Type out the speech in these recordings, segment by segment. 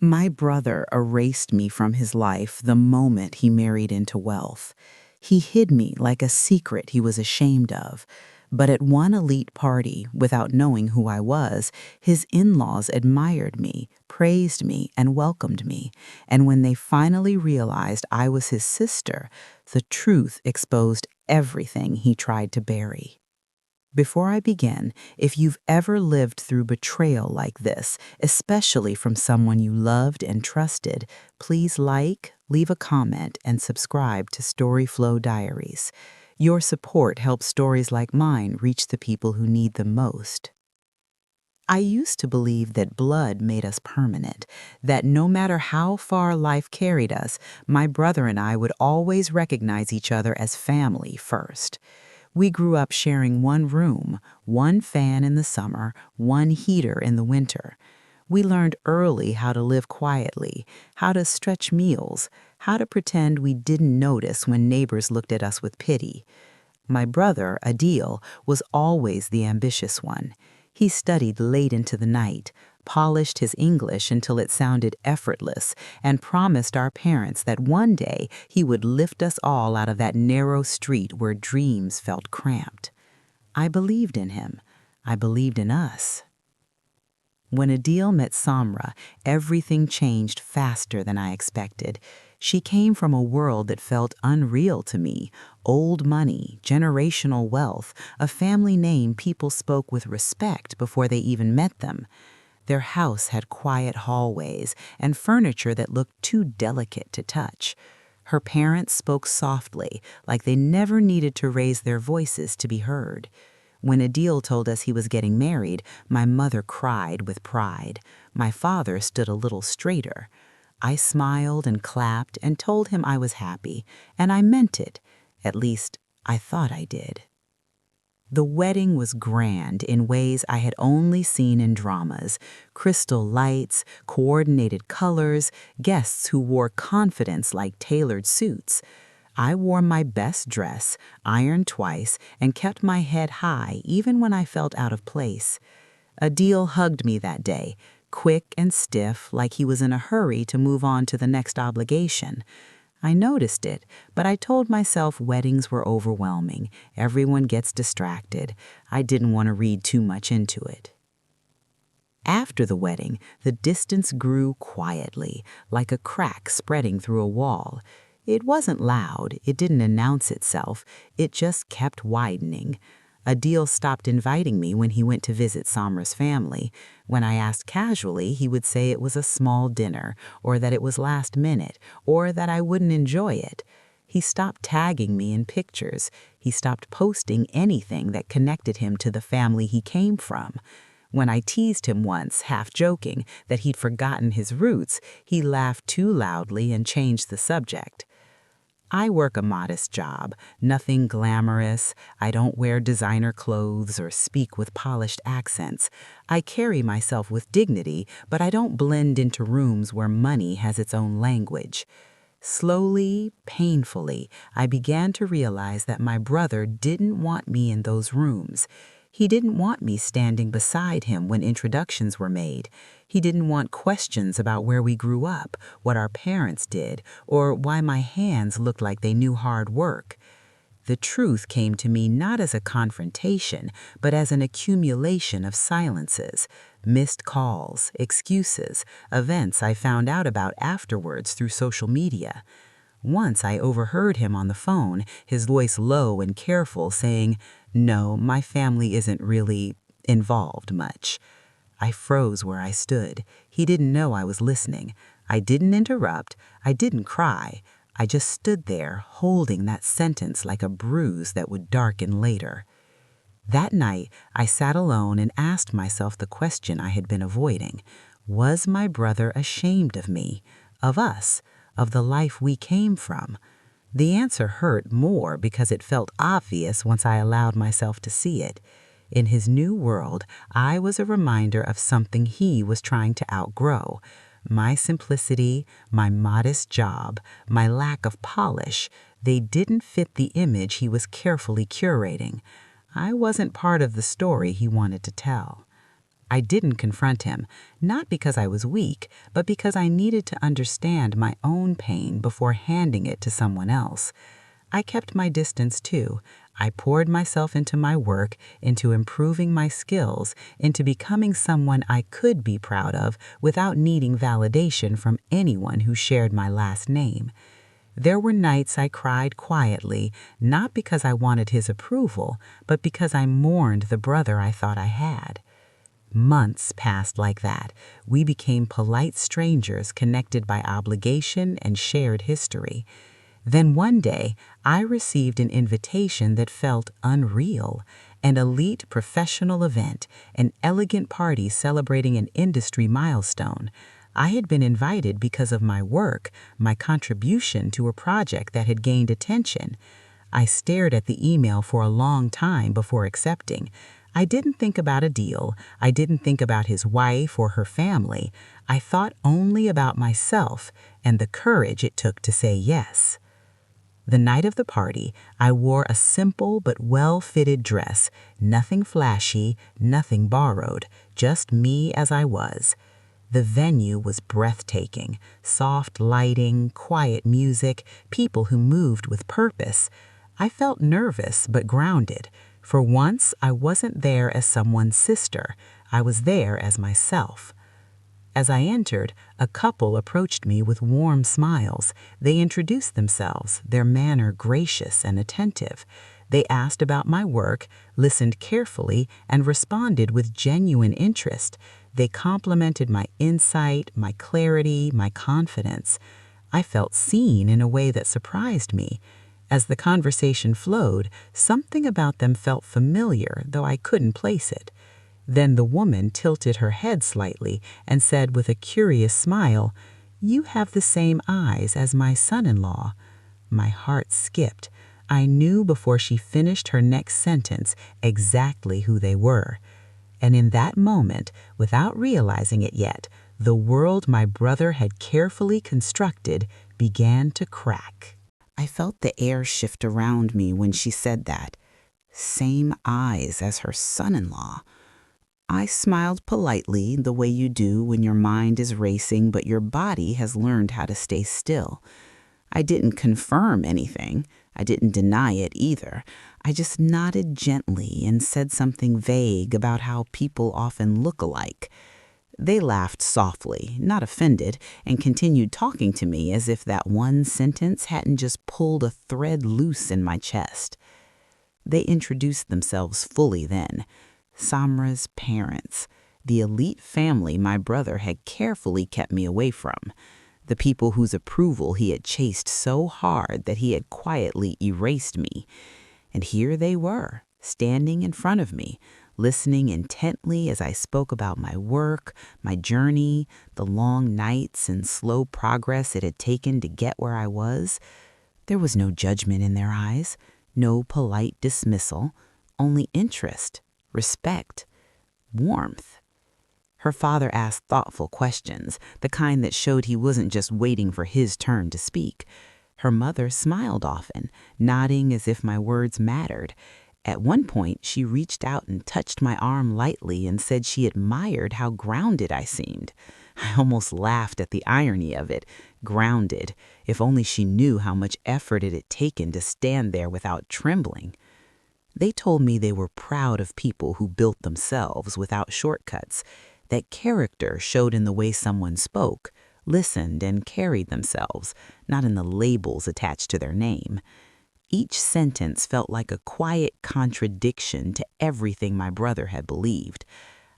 My brother erased me from his life the moment he married into wealth. He hid me like a secret he was ashamed of. But at one elite party, without knowing who I was, his in-laws admired me, praised me, and welcomed me. And when they finally realized I was his sister, the truth exposed everything he tried to bury. Before I begin, if you've ever lived through betrayal like this, especially from someone you loved and trusted, please leave a comment, and subscribe to StoryFlow Diaries. Your support helps stories like mine reach the people who need them most. I used to believe that blood made us permanent, that no matter how far life carried us, my brother and I would always recognize each other as family first. We grew up sharing one room, one fan in the summer, one heater in the winter. We learned early how to live quietly, how to stretch meals, how to pretend we didn't notice when neighbors looked at us with pity. My brother, Adil, was always the ambitious one. He studied late into the night, polished his English until it sounded effortless, and promised our parents that one day he would lift us all out of that narrow street where dreams felt cramped. I believed in him. I believed in us. When Adil met Samra, everything changed faster than I expected. She came from a world that felt unreal to me: old money, generational wealth, a family name people spoke with respect before they even met them. Their house had quiet hallways and furniture that looked too delicate to touch. Her parents spoke softly, like they never needed to raise their voices to be heard. When Adil told us he was getting married, my mother cried with pride. My father stood a little straighter. I smiled and clapped and told him I was happy, and I meant it. At least, I thought I did. The wedding was grand in ways I had only seen in dramas: crystal lights, coordinated colors, guests who wore confidence like tailored suits. I wore my best dress, ironed twice, and kept my head high even when I felt out of place. Adil hugged me that day, quick and stiff, like he was in a hurry to move on to the next obligation. I noticed it, but I told myself weddings were overwhelming. Everyone gets distracted. I didn't want to read too much into it. After the wedding, the distance grew quietly, like a crack spreading through a wall. It wasn't loud, it didn't announce itself, it just kept widening. Adil stopped inviting me when he went to visit Samra's family. When I asked casually, he would say it was a small dinner, or that it was last minute, or that I wouldn't enjoy it. He stopped tagging me in pictures. He stopped posting anything that connected him to the family he came from. When I teased him once, half joking, that he'd forgotten his roots, he laughed too loudly and changed the subject. I work a modest job, nothing glamorous. I don't wear designer clothes or speak with polished accents. I carry myself with dignity, but I don't blend into rooms where money has its own language. Slowly, painfully, I began to realize that my brother didn't want me in those rooms. He didn't want me standing beside him when introductions were made. He didn't want questions about where we grew up, what our parents did, or why my hands looked like they knew hard work. The truth came to me not as a confrontation, but as an accumulation of silences, missed calls, excuses, events I found out about afterwards through social media. Once I overheard him on the phone, his voice low and careful, saying, "No, my family isn't really involved much." I froze where I stood. He didn't know I was listening. I didn't interrupt. I didn't cry. I just stood there, holding that sentence like a bruise that would darken later. That night, I sat alone and asked myself the question I had been avoiding. Was my brother ashamed of me, of us, of the life we came from? The answer hurt more because it felt obvious once I allowed myself to see it. In his new world, I was a reminder of something he was trying to outgrow. My simplicity, my modest job, my lack of polish, they didn't fit the image he was carefully curating. I wasn't part of the story he wanted to tell. I didn't confront him, not because I was weak, but because I needed to understand my own pain before handing it to someone else. I kept my distance too. I poured myself into my work, into improving my skills, into becoming someone I could be proud of without needing validation from anyone who shared my last name. There were nights I cried quietly, not because I wanted his approval, but because I mourned the brother I thought I had. Months passed like that. We became polite strangers connected by obligation and shared history. Then one day, I received an invitation that felt unreal, an elite professional event, an elegant party celebrating an industry milestone. I had been invited because of my work, my contribution to a project that had gained attention. I stared at the email for a long time before accepting. I didn't think about a deal. I didn't think about his wife or her family. I thought only about myself and the courage it took to say yes. The night of the party, I wore a simple but well-fitted dress, nothing flashy, nothing borrowed, just me as I was. The venue was breathtaking, soft lighting, quiet music, people who moved with purpose. I felt nervous but grounded. For once, I wasn't there as someone's sister. I was there as myself. As I entered, a couple approached me with warm smiles. They introduced themselves, their manner gracious and attentive. They asked about my work, listened carefully, and responded with genuine interest. They complimented my insight, my clarity, my confidence. I felt seen in a way that surprised me. As the conversation flowed, something about them felt familiar, though I couldn't place it. Then the woman tilted her head slightly and said with a curious smile, "You have the same eyes as my son-in-law." My heart skipped. I knew before she finished her next sentence exactly who they were. And in that moment, without realizing it yet, the world my brother had carefully constructed began to crack. I felt the air shift around me when she said that. Same eyes as her son-in-law. I smiled politely, the way you do when your mind is racing but your body has learned how to stay still. I didn't confirm anything. I didn't deny it either. I just nodded gently and said something vague about how people often look alike. They laughed softly, not offended, and continued talking to me as if that one sentence hadn't just pulled a thread loose in my chest. They introduced themselves fully then. Samra's parents, the elite family my brother had carefully kept me away from, the people whose approval he had chased so hard that he had quietly erased me. And here they were, standing in front of me, listening intently as I spoke about my work, my journey, the long nights and slow progress it had taken to get where I was. There was no judgment in their eyes, no polite dismissal, only interest, respect, warmth. Her father asked thoughtful questions, the kind that showed he wasn't just waiting for his turn to speak. Her mother smiled often, nodding as if my words mattered. At one point, she reached out and touched my arm lightly and said she admired how grounded I seemed. I almost laughed at the irony of it. Grounded. If only she knew how much effort it had taken to stand there without trembling. They told me they were proud of people who built themselves without shortcuts, that character showed in the way someone spoke, listened, and carried themselves, not in the labels attached to their name. Each sentence felt like a quiet contradiction to everything my brother had believed.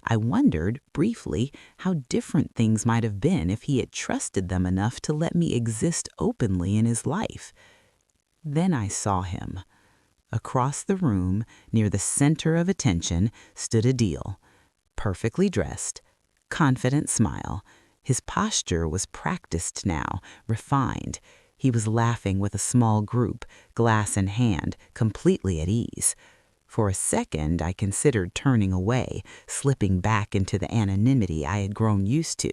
I wondered, briefly, how different things might have been if he had trusted them enough to let me exist openly in his life. Then I saw him. Across the room, near the center of attention, stood Adil, perfectly dressed, confident smile. His posture was practiced now, refined. He was laughing with a small group, glass in hand, completely at ease. For a second, I considered turning away, slipping back into the anonymity I had grown used to.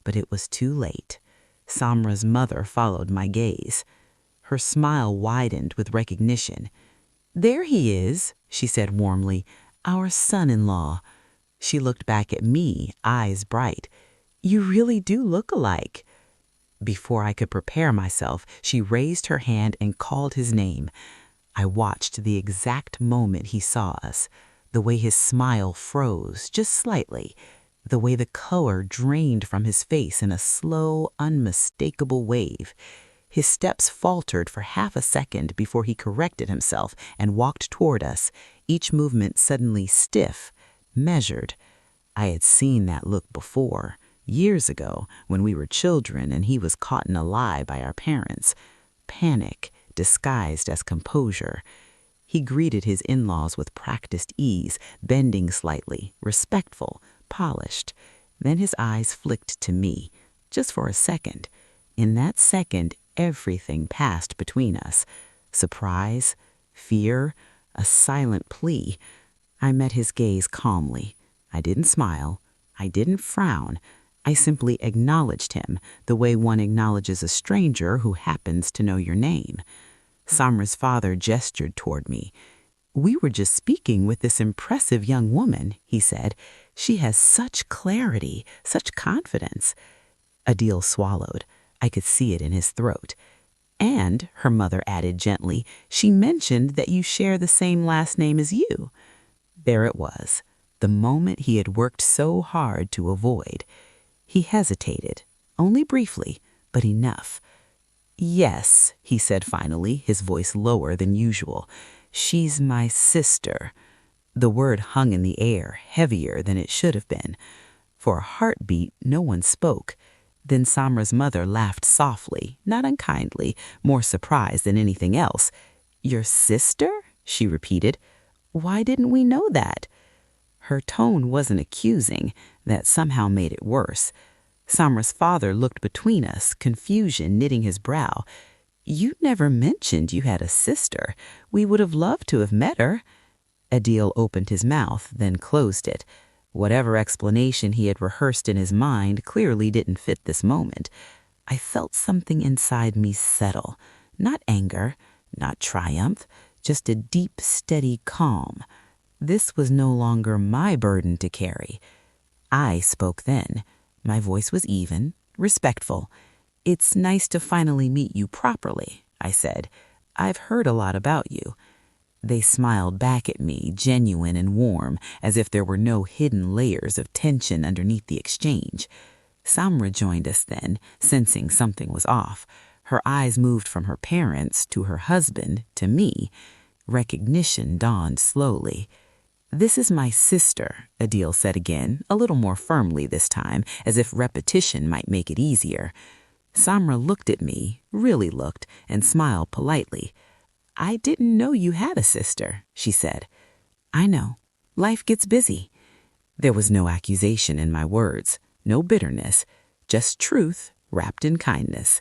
But it was too late. Samra's mother followed my gaze. Her smile widened with recognition. "There he is," she said warmly, "our son-in-law." She looked back at me, eyes bright. "You really do look alike." Before I could prepare myself, she raised her hand and called his name. I watched the exact moment he saw us, the way his smile froze just slightly, the way the color drained from his face in a slow, unmistakable wave. His steps faltered for half a second before he corrected himself and walked toward us, each movement suddenly stiff, measured. I had seen that look before, years ago, when we were children and he was caught in a lie by our parents. Panic disguised as composure. He greeted his in-laws with practiced ease, bending slightly, respectful, polished. Then his eyes flicked to me, just for a second. In that second, everything passed between us. Surprise, fear, a silent plea. I met his gaze calmly. I didn't smile. I didn't frown. I simply acknowledged him, the way one acknowledges a stranger who happens to know your name. Samra's father gestured toward me. "We were just speaking with this impressive young woman," he said. "She has such clarity, such confidence." Adil swallowed. I could see it in his throat. "And," her mother added gently, "she mentioned that you share the same last name as you." There it was, the moment he had worked so hard to avoid. He hesitated, only briefly, but enough. "Yes," he said finally, his voice lower than usual. "She's my sister." The word hung in the air, heavier than it should have been. For a heartbeat, no one spoke. Then Samra's mother laughed softly, not unkindly, more surprised than anything else. "Your sister?" she repeated. "Why didn't we know that?" Her tone wasn't accusing. That somehow made it worse. Samra's father looked between us, confusion knitting his brow. "You never mentioned you had a sister. We would have loved to have met her." Adil opened his mouth, then closed it. Whatever explanation he had rehearsed in his mind clearly didn't fit this moment. I felt something inside me settle. Not anger, not triumph, just a deep, steady calm. This was no longer my burden to carry. I spoke then. My voice was even, respectful. "It's nice to finally meet you properly," I said. "I've heard a lot about you." They smiled back at me, genuine and warm, as if there were no hidden layers of tension underneath the exchange. Samra joined us then, sensing something was off. Her eyes moved from her parents to her husband to me. Recognition dawned slowly. "This is my sister," Adil said again, a little more firmly this time, as if repetition might make it easier. Samra looked at me, really looked, and smiled politely. "I didn't know you had a sister," she said. "I know. Life gets busy." There was no accusation in my words, no bitterness, just truth wrapped in kindness.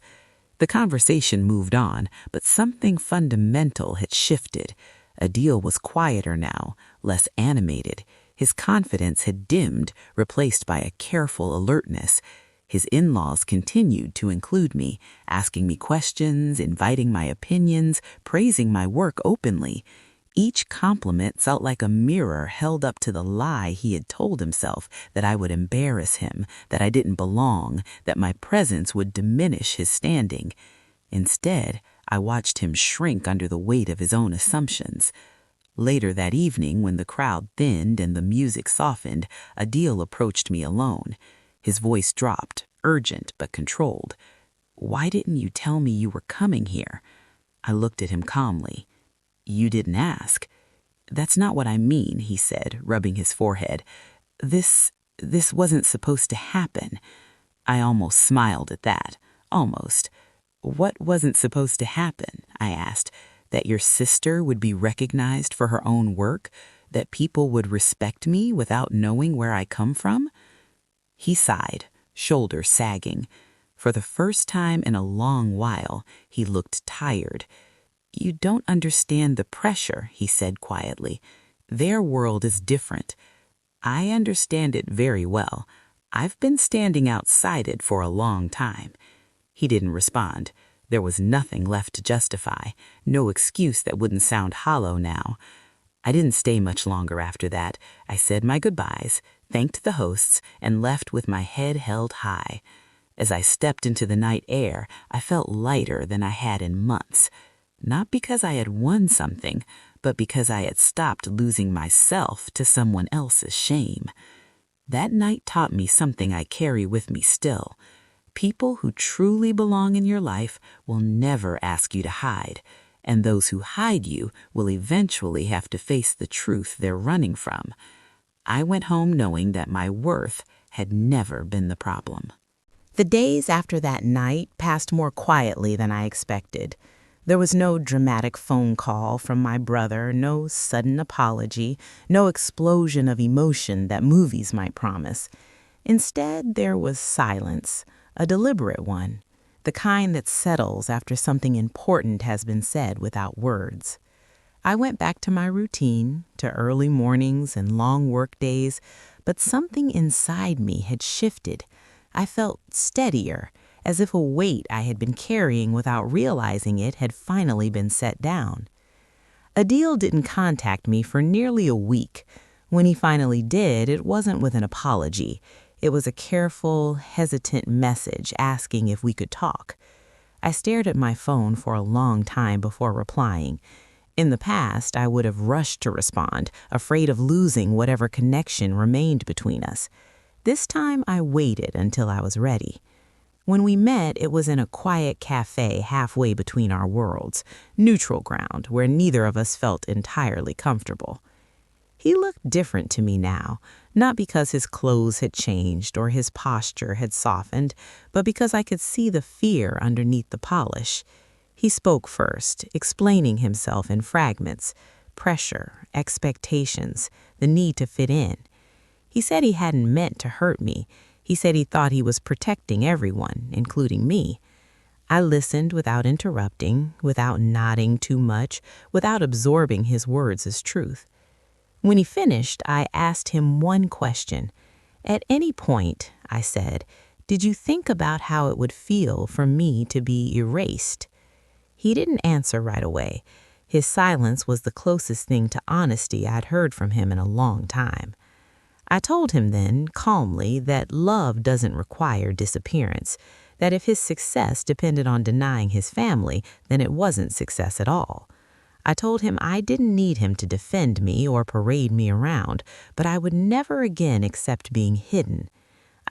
The conversation moved on, but something fundamental had shifted. Adil was quieter now, less animated. His confidence had dimmed, replaced by a careful alertness. His in-laws continued to include me, asking me questions, inviting my opinions, praising my work openly. Each compliment felt like a mirror held up to the lie he had told himself, that I would embarrass him, that I didn't belong, that my presence would diminish his standing. Instead, I watched him shrink under the weight of his own assumptions. Later that evening, when the crowd thinned and the music softened, Adil approached me alone. His voice dropped, urgent but controlled. "Why didn't you tell me you were coming here?" I looked at him calmly. "You didn't ask." "That's not what I mean," he said, rubbing his forehead. This wasn't supposed to happen." I almost smiled at that. Almost. "What wasn't supposed to happen?" I asked. "That your sister would be recognized for her own work? That people would respect me without knowing where I come from?" He sighed, shoulders sagging. For the first time in a long while, he looked tired. "You don't understand the pressure," he said quietly. "Their world is different. I understand it very well. I've been standing outside it for a long time." He didn't respond. There was nothing left to justify, no excuse that wouldn't sound hollow now. I didn't stay much longer after that. I said my goodbyes, thanked the hosts, and left with my head held high. As I stepped into the night air, I felt lighter than I had in months. Not because I had won something, but because I had stopped losing myself to someone else's shame. That night taught me something I carry with me still. People who truly belong in your life will never ask you to hide, and those who hide you will eventually have to face the truth they're running from. I went home knowing that my worth had never been the problem. The days after that night passed more quietly than I expected. There was no dramatic phone call from my brother, no sudden apology, no explosion of emotion that movies might promise. Instead, there was silence, a deliberate one, the kind that settles after something important has been said without words. I went back to my routine, to early mornings and long work days, but something inside me had shifted. I felt steadier, as if a weight I had been carrying without realizing it had finally been set down. Adil didn't contact me for nearly a week. When he finally did, it wasn't with an apology. It was a careful, hesitant message asking if we could talk. I stared at my phone for a long time before replying. In the past, I would have rushed to respond, afraid of losing whatever connection remained between us. This time, I waited until I was ready. When we met, it was in a quiet cafe halfway between our worlds, neutral ground where neither of us felt entirely comfortable. He looked different to me now, not because his clothes had changed or his posture had softened, but because I could see the fear underneath the polish. He spoke first, explaining himself in fragments: pressure, expectations, the need to fit in. He said he hadn't meant to hurt me. He said he thought he was protecting everyone, including me. I listened without interrupting, without nodding too much, without absorbing his words as truth. When he finished, I asked him one question. "At any point," I said, "did you think about how it would feel for me to be erased?" He didn't answer right away. His silence was the closest thing to honesty I'd heard from him in a long time. I told him then, calmly, that love doesn't require disappearance, that if his success depended on denying his family, then it wasn't success at all. I told him I didn't need him to defend me or parade me around, but I would never again accept being hidden.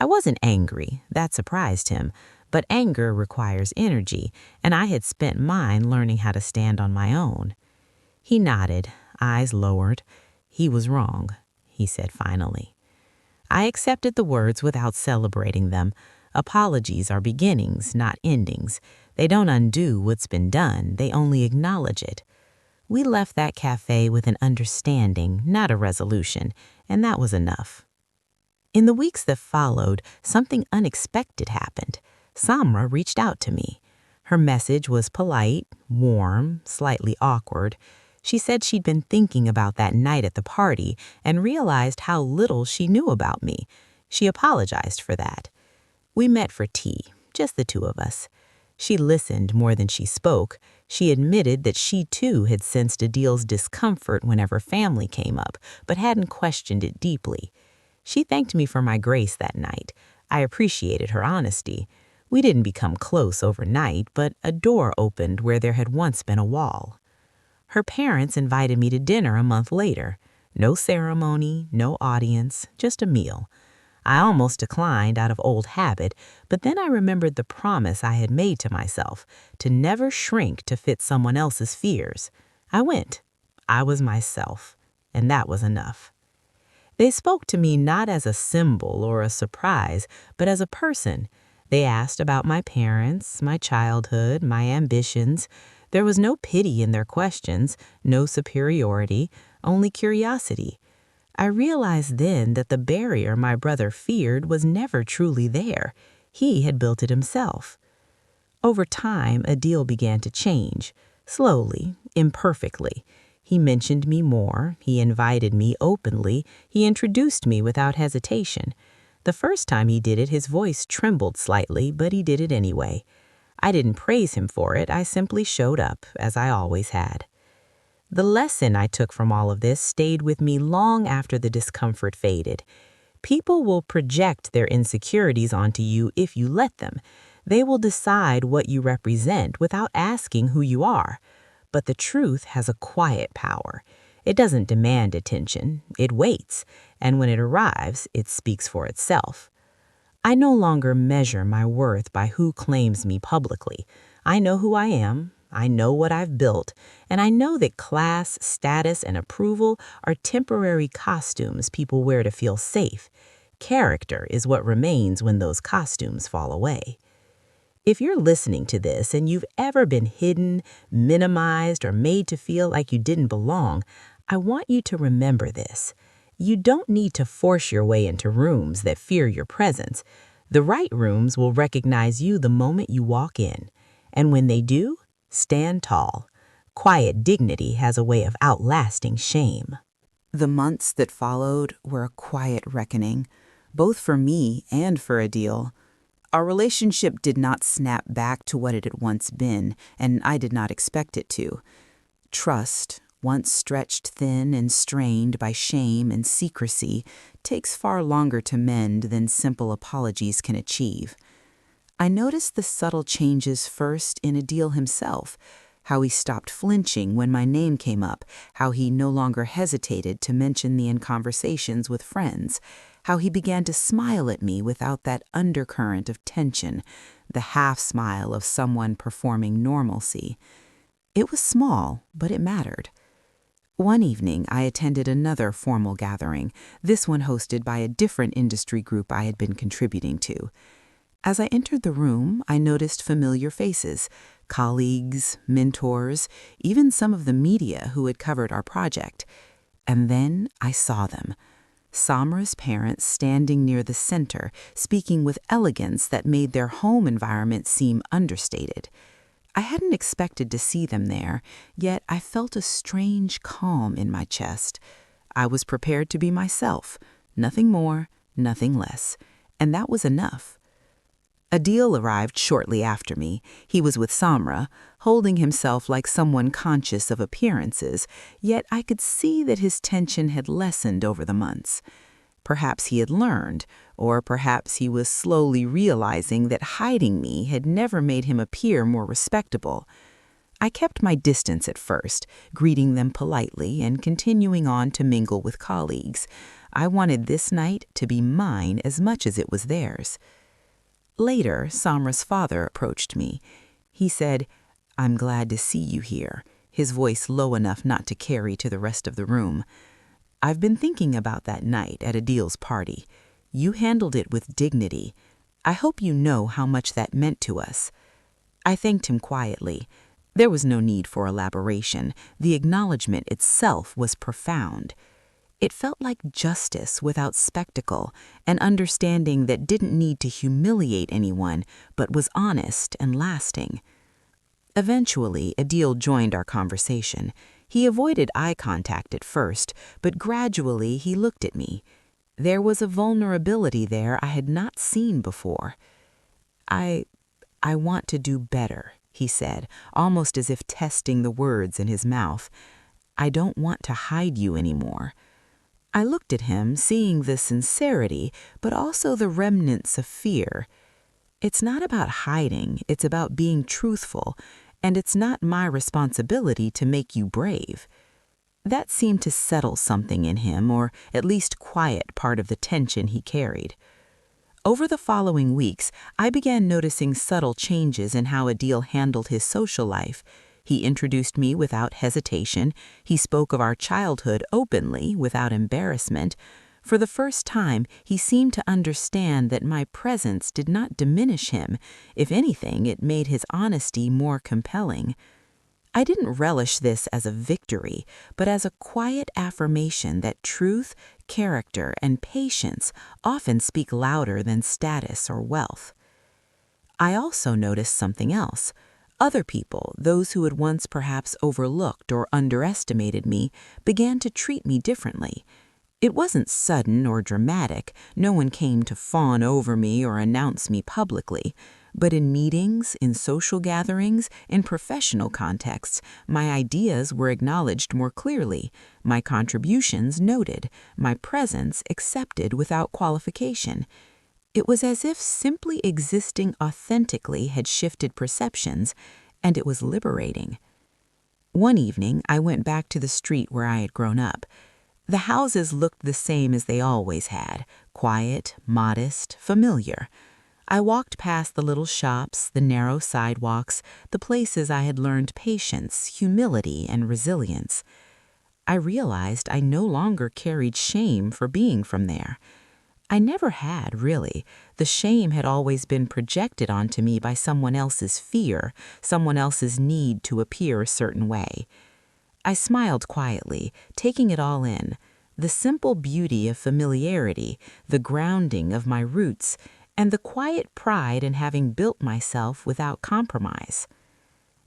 I wasn't angry, that surprised him, but anger requires energy, and I had spent mine learning how to stand on my own. He nodded, eyes lowered. He was wrong, he said finally. I accepted the words without celebrating them. Apologies are beginnings, not endings. They don't undo what's been done, they only acknowledge it. We left that cafe with an understanding, not a resolution, and that was enough. In the weeks that followed, something unexpected happened. Samra reached out to me. Her message was polite, warm, slightly awkward. She said she'd been thinking about that night at the party and realized how little she knew about me. She apologized for that. We met for tea, just the two of us. She listened more than she spoke. She admitted that she too had sensed Adil's discomfort whenever family came up, but hadn't questioned it deeply. She thanked me for my grace that night. I appreciated her honesty. We didn't become close overnight, but a door opened where there had once been a wall. Her parents invited me to dinner a month later. No ceremony, no audience, just a meal. I almost declined out of old habit, but then I remembered the promise I had made to myself, to never shrink to fit someone else's fears. I went. I was myself, and that was enough. They spoke to me not as a symbol or a surprise, but as a person. They asked about my parents, my childhood, my ambitions. There was no pity in their questions, no superiority, only curiosity. I realized then that the barrier my brother feared was never truly there. He had built it himself. Over time, Adil began to change, slowly, imperfectly. He mentioned me more, he invited me openly, he introduced me without hesitation. The first time he did it, his voice trembled slightly, but he did it anyway. I didn't praise him for it, I simply showed up, as I always had. The lesson I took from all of this stayed with me long after the discomfort faded. People will project their insecurities onto you if you let them. They will decide what you represent without asking who you are. But the truth has a quiet power. It doesn't demand attention, it waits, and when it arrives, it speaks for itself. I no longer measure my worth by who claims me publicly. I know who I am, I know what I've built, and I know that class, status, and approval are temporary costumes people wear to feel safe. Character is what remains when those costumes fall away. If you're listening to this and you've ever been hidden, minimized, or made to feel like you didn't belong, I want you to remember this. You don't need to force your way into rooms that fear your presence. The right rooms will recognize you the moment you walk in. And when they do, stand tall. Quiet dignity has a way of outlasting shame. The months that followed were a quiet reckoning, both for me and for Adil. Our relationship did not snap back to what it had once been, and I did not expect it to. Trust, once stretched thin and strained by shame and secrecy, takes far longer to mend than simple apologies can achieve. I noticed the subtle changes first in Adil himself, how he stopped flinching when my name came up, how he no longer hesitated to mention me in conversations with friends, how he began to smile at me without that undercurrent of tension, the half-smile of someone performing normalcy. It was small, but it mattered. One evening, I attended another formal gathering, this one hosted by a different industry group I had been contributing to. As I entered the room, I noticed familiar faces, colleagues, mentors, even some of the media who had covered our project. And then I saw them. Samra's parents standing near the center, speaking with elegance that made their home environment seem understated. I hadn't expected to see them there, yet I felt a strange calm in my chest. I was prepared to be myself, nothing more, nothing less, and that was enough. Adil arrived shortly after me. He was with Samra, holding himself like someone conscious of appearances, yet I could see that his tension had lessened over the months. Perhaps he had learned, or perhaps he was slowly realizing that hiding me had never made him appear more respectable. I kept my distance at first, greeting them politely and continuing on to mingle with colleagues. I wanted this night to be mine as much as it was theirs. Later, Samra's father approached me. He said, "I'm glad to see you here," his voice low enough not to carry to the rest of the room. "I've been thinking about that night at Adil's party. You handled it with dignity. I hope you know how much that meant to us." I thanked him quietly. There was no need for elaboration. The acknowledgement itself was profound. It felt like justice without spectacle, an understanding that didn't need to humiliate anyone, but was honest and lasting. Eventually, Adil joined our conversation. He avoided eye contact at first, but gradually he looked at me. There was a vulnerability there I had not seen before. I want to do better," he said, almost as if testing the words in his mouth. "I don't want to hide you anymore." I looked at him, seeing the sincerity, but also the remnants of fear. "It's not about hiding, it's about being truthful, and it's not my responsibility to make you brave." That seemed to settle something in him, or at least quiet part of the tension he carried. Over the following weeks, I began noticing subtle changes in how Adil handled his social life. He introduced me without hesitation. He spoke of our childhood openly, without embarrassment. For the first time, he seemed to understand that my presence did not diminish him. If anything, it made his honesty more compelling. I didn't relish this as a victory, but as a quiet affirmation that truth, character, and patience often speak louder than status or wealth. I also noticed something else. Other people, those who had once perhaps overlooked or underestimated me, began to treat me differently. It wasn't sudden or dramatic. No one came to fawn over me or announce me publicly. But in meetings, in social gatherings, in professional contexts, my ideas were acknowledged more clearly, my contributions noted, my presence accepted without qualification. It was as if simply existing authentically had shifted perceptions, and it was liberating. One evening, I went back to the street where I had grown up. The houses looked the same as they always had, quiet, modest, familiar. I walked past the little shops, the narrow sidewalks, the places I had learned patience, humility, and resilience. I realized I no longer carried shame for being from there. I never had, really. The shame had always been projected onto me by someone else's fear, someone else's need to appear a certain way. I smiled quietly, taking it all in. The simple beauty of familiarity, the grounding of my roots, and the quiet pride in having built myself without compromise.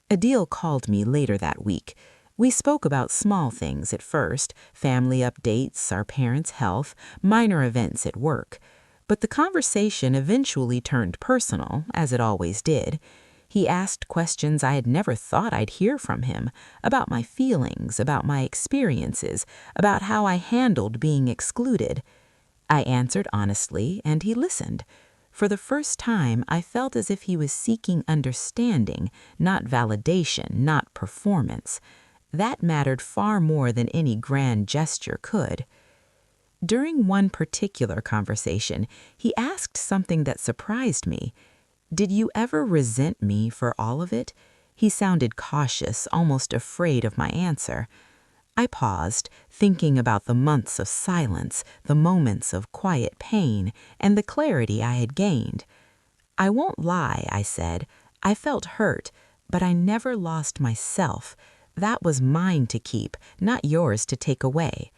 Adil called me later that week. We spoke about small things at first, family updates, our parents' health, minor events at work. But the conversation eventually turned personal, as it always did. He asked questions I had never thought I'd hear from him, about my feelings, about my experiences, about how I handled being excluded. I answered honestly, and he listened. For the first time, I felt as if he was seeking understanding, not validation, not performance. That mattered far more than any grand gesture could. During one particular conversation, he asked something that surprised me. "Did you ever resent me for all of it?" He sounded cautious, almost afraid of my answer. I paused, thinking about the months of silence, the moments of quiet pain, and the clarity I had gained. "I won't lie," I said. "I felt hurt, but I never lost myself. That was mine to keep, not yours to take away."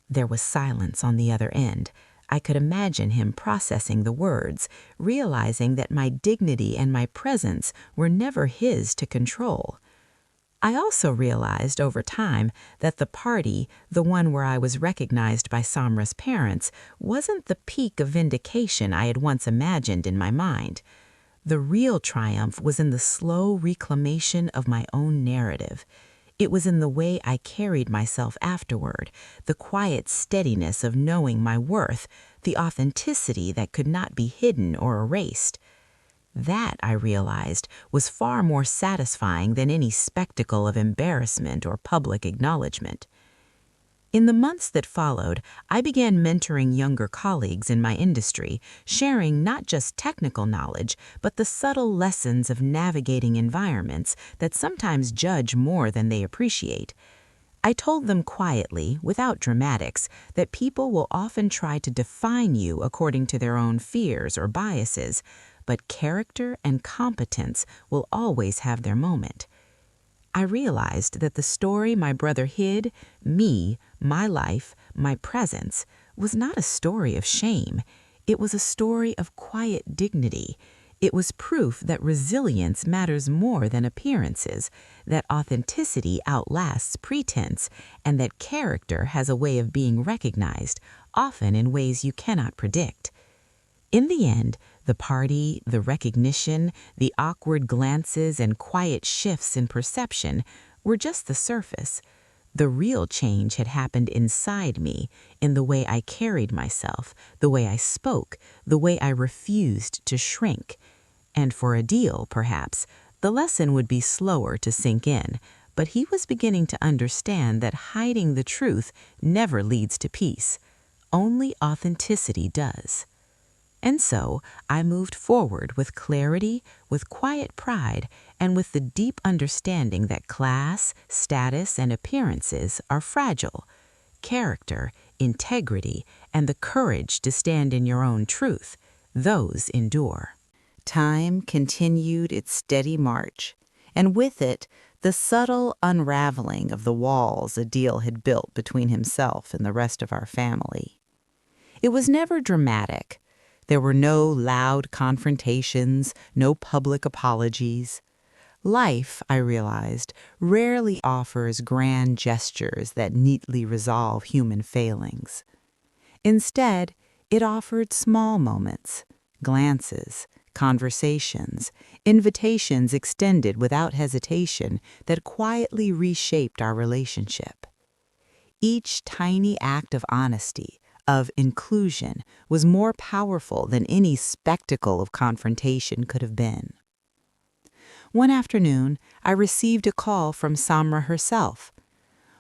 There was silence on the other end. I could imagine him processing the words, realizing that my dignity and my presence were never his to control. I also realized over time that the party, the one where I was recognized by Samra's parents, wasn't the peak of vindication I had once imagined in my mind. The real triumph was in the slow reclamation of my own narrative. It was in the way I carried myself afterward, the quiet steadiness of knowing my worth, the authenticity that could not be hidden or erased. That, I realized, was far more satisfying than any spectacle of embarrassment or public acknowledgement. In the months that followed, I began mentoring younger colleagues in my industry, sharing not just technical knowledge, but the subtle lessons of navigating environments that sometimes judge more than they appreciate. I told them quietly, without dramatics, that people will often try to define you according to their own fears or biases, but character and competence will always have their moment. I realized that the story my brother hid, me, my life, my presence, was not a story of shame. It was a story of quiet dignity. It was proof that resilience matters more than appearances, that authenticity outlasts pretense, and that character has a way of being recognized, often in ways you cannot predict. In the end, the party, the recognition, the awkward glances and quiet shifts in perception were just the surface. The real change had happened inside me, in the way I carried myself, the way I spoke, the way I refused to shrink. And for Adil, perhaps, the lesson would be slower to sink in, but he was beginning to understand that hiding the truth never leads to peace. Only authenticity does. And so I moved forward with clarity, with quiet pride, and with the deep understanding that class, status, and appearances are fragile. Character, integrity, and the courage to stand in your own truth, those endure. Time continued its steady march, and with it, the subtle unraveling of the walls Adil had built between himself and the rest of our family. It was never dramatic. There were no loud confrontations, no public apologies. Life, I realized, rarely offers grand gestures that neatly resolve human failings. Instead, it offered small moments, glances, conversations, invitations extended without hesitation that quietly reshaped our relationship. Each tiny act of honesty, of inclusion, was more powerful than any spectacle of confrontation could have been. One afternoon, I received a call from Samra herself.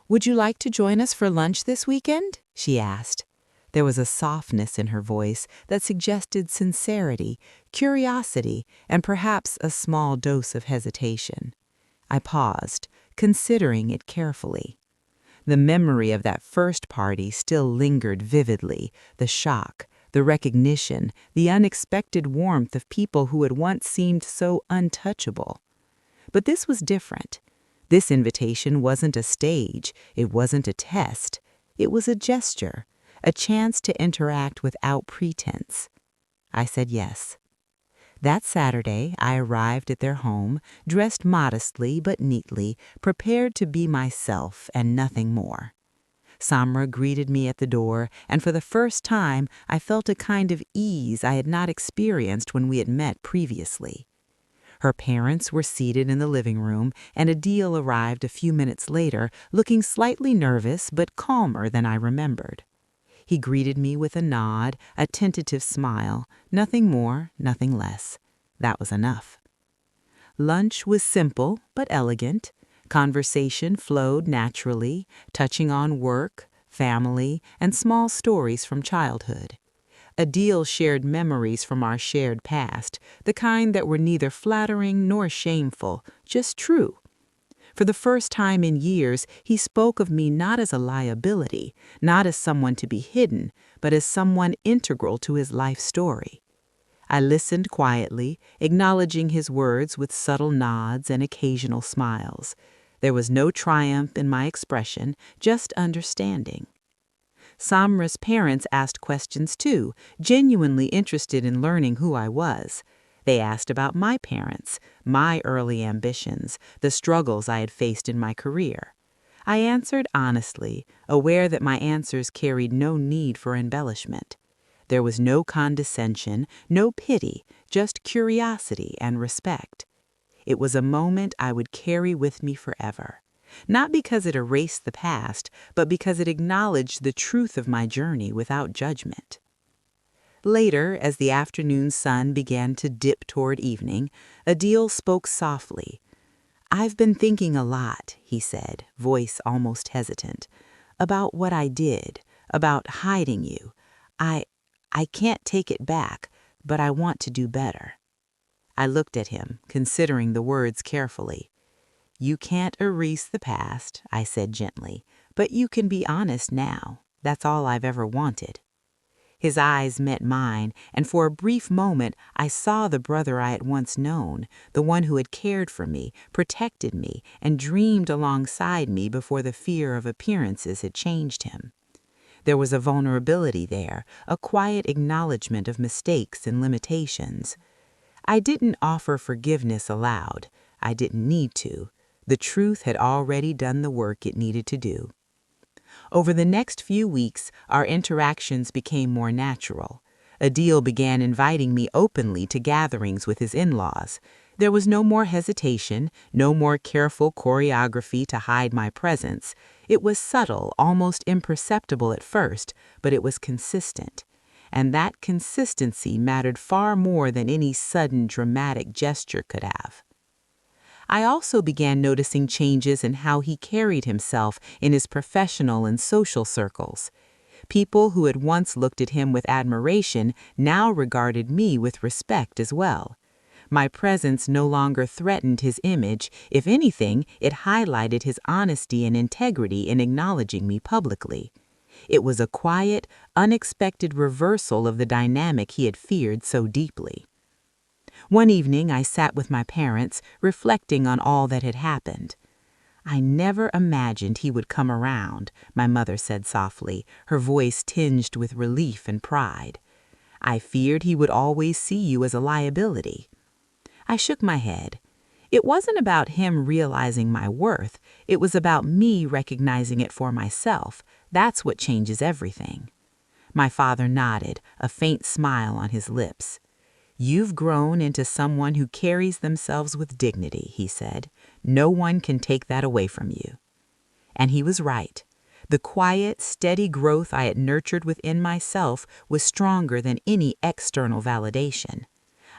"Would you like to join us for lunch this weekend?" she asked. There was a softness in her voice that suggested sincerity, curiosity, and perhaps a small dose of hesitation. I paused, considering it carefully. The memory of that first party still lingered vividly, the shock, the recognition, the unexpected warmth of people who had once seemed so untouchable. But this was different. This invitation wasn't a stage, it wasn't a test. It was a gesture, a chance to interact without pretense. I said yes. That Saturday, I arrived at their home, dressed modestly but neatly, prepared to be myself and nothing more. Samra greeted me at the door, and for the first time, I felt a kind of ease I had not experienced when we had met previously. Her parents were seated in the living room, and Adil arrived a few minutes later, looking slightly nervous but calmer than I remembered. He greeted me with a nod, a tentative smile, nothing more, nothing less. That was enough. Lunch was simple but elegant. Conversation flowed naturally, touching on work, family, and small stories from childhood. Adil shared memories from our shared past, the kind that were neither flattering nor shameful, just true. For the first time in years, he spoke of me not as a liability, not as someone to be hidden, but as someone integral to his life story. I listened quietly, acknowledging his words with subtle nods and occasional smiles. There was no triumph in my expression, just understanding. Samra's parents asked questions too, genuinely interested in learning who I was. They asked about my parents, my early ambitions, the struggles I had faced in my career. I answered honestly, aware that my answers carried no need for embellishment. There was no condescension, no pity, just curiosity and respect. It was a moment I would carry with me forever. Not because it erased the past, but because it acknowledged the truth of my journey without judgment. Later, as the afternoon sun began to dip toward evening, Adil spoke softly. "I've been thinking a lot," he said, voice almost hesitant, "about what I did, about hiding you. I can't take it back, but I want to do better." I looked at him, considering the words carefully. "You can't erase the past," I said gently, "but you can be honest now. That's all I've ever wanted." His eyes met mine, and for a brief moment I saw the brother I had once known, the one who had cared for me, protected me, and dreamed alongside me before the fear of appearances had changed him. There was a vulnerability there, a quiet acknowledgement of mistakes and limitations. I didn't offer forgiveness aloud. I didn't need to. The truth had already done the work it needed to do. Over the next few weeks, our interactions became more natural. Adil began inviting me openly to gatherings with his in-laws. There was no more hesitation, no more careful choreography to hide my presence. It was subtle, almost imperceptible at first, but it was consistent. And that consistency mattered far more than any sudden dramatic gesture could have. I also began noticing changes in how he carried himself in his professional and social circles. People who had once looked at him with admiration now regarded me with respect as well. My presence no longer threatened his image. If anything, it highlighted his honesty and integrity in acknowledging me publicly. It was a quiet, unexpected reversal of the dynamic he had feared so deeply. One evening, I sat with my parents, reflecting on all that had happened. "I never imagined he would come around," my mother said softly, her voice tinged with relief and pride. "I feared he would always see you as a liability." I shook my head. It wasn't about him realizing my worth. It was about me recognizing it for myself. That's what changes everything. My father nodded, a faint smile on his lips. "You've grown into someone who carries themselves with dignity," he said. "No one can take that away from you." And he was right. The quiet, steady growth I had nurtured within myself was stronger than any external validation.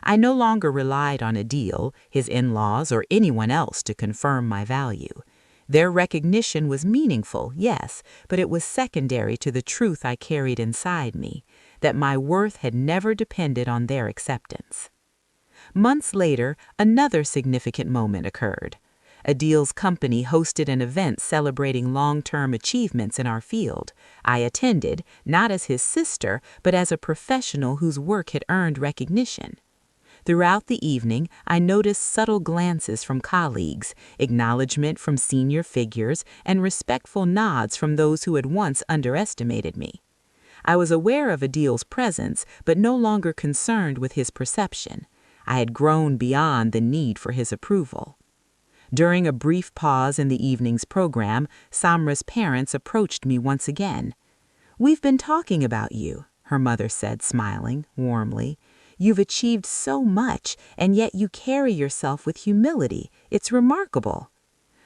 I no longer relied on Adil, his in-laws, or anyone else to confirm my value. Their recognition was meaningful, yes, but it was secondary to the truth I carried inside me, that my worth had never depended on their acceptance. Months later, another significant moment occurred. Adil's company hosted an event celebrating long-term achievements in our field. I attended, not as his sister, but as a professional whose work had earned recognition. Throughout the evening, I noticed subtle glances from colleagues, acknowledgement from senior figures, and respectful nods from those who had once underestimated me. I was aware of Adil's presence, but no longer concerned with his perception. I had grown beyond the need for his approval. During a brief pause in the evening's program, Samra's parents approached me once again. "We've been talking about you," her mother said, smiling warmly. "You've achieved so much, and yet you carry yourself with humility. It's remarkable."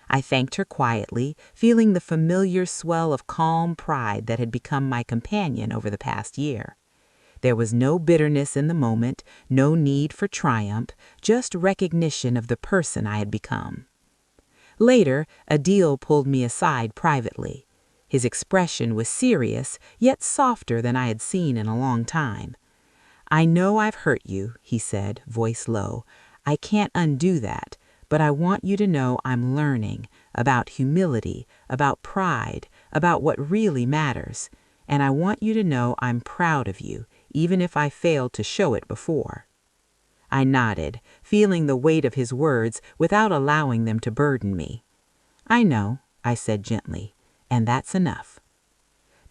I thanked her quietly, feeling the familiar swell of calm pride that had become my companion over the past year. There was no bitterness in the moment, no need for triumph, just recognition of the person I had become. Later, Adil pulled me aside privately. His expression was serious, yet softer than I had seen in a long time. "I know I've hurt you," he said, voice low. "I can't undo that, but I want you to know I'm learning about humility, about pride, about what really matters. And I want you to know I'm proud of you, even if I failed to show it before." I nodded, feeling the weight of his words without allowing them to burden me. "I know," I said gently, "and that's enough."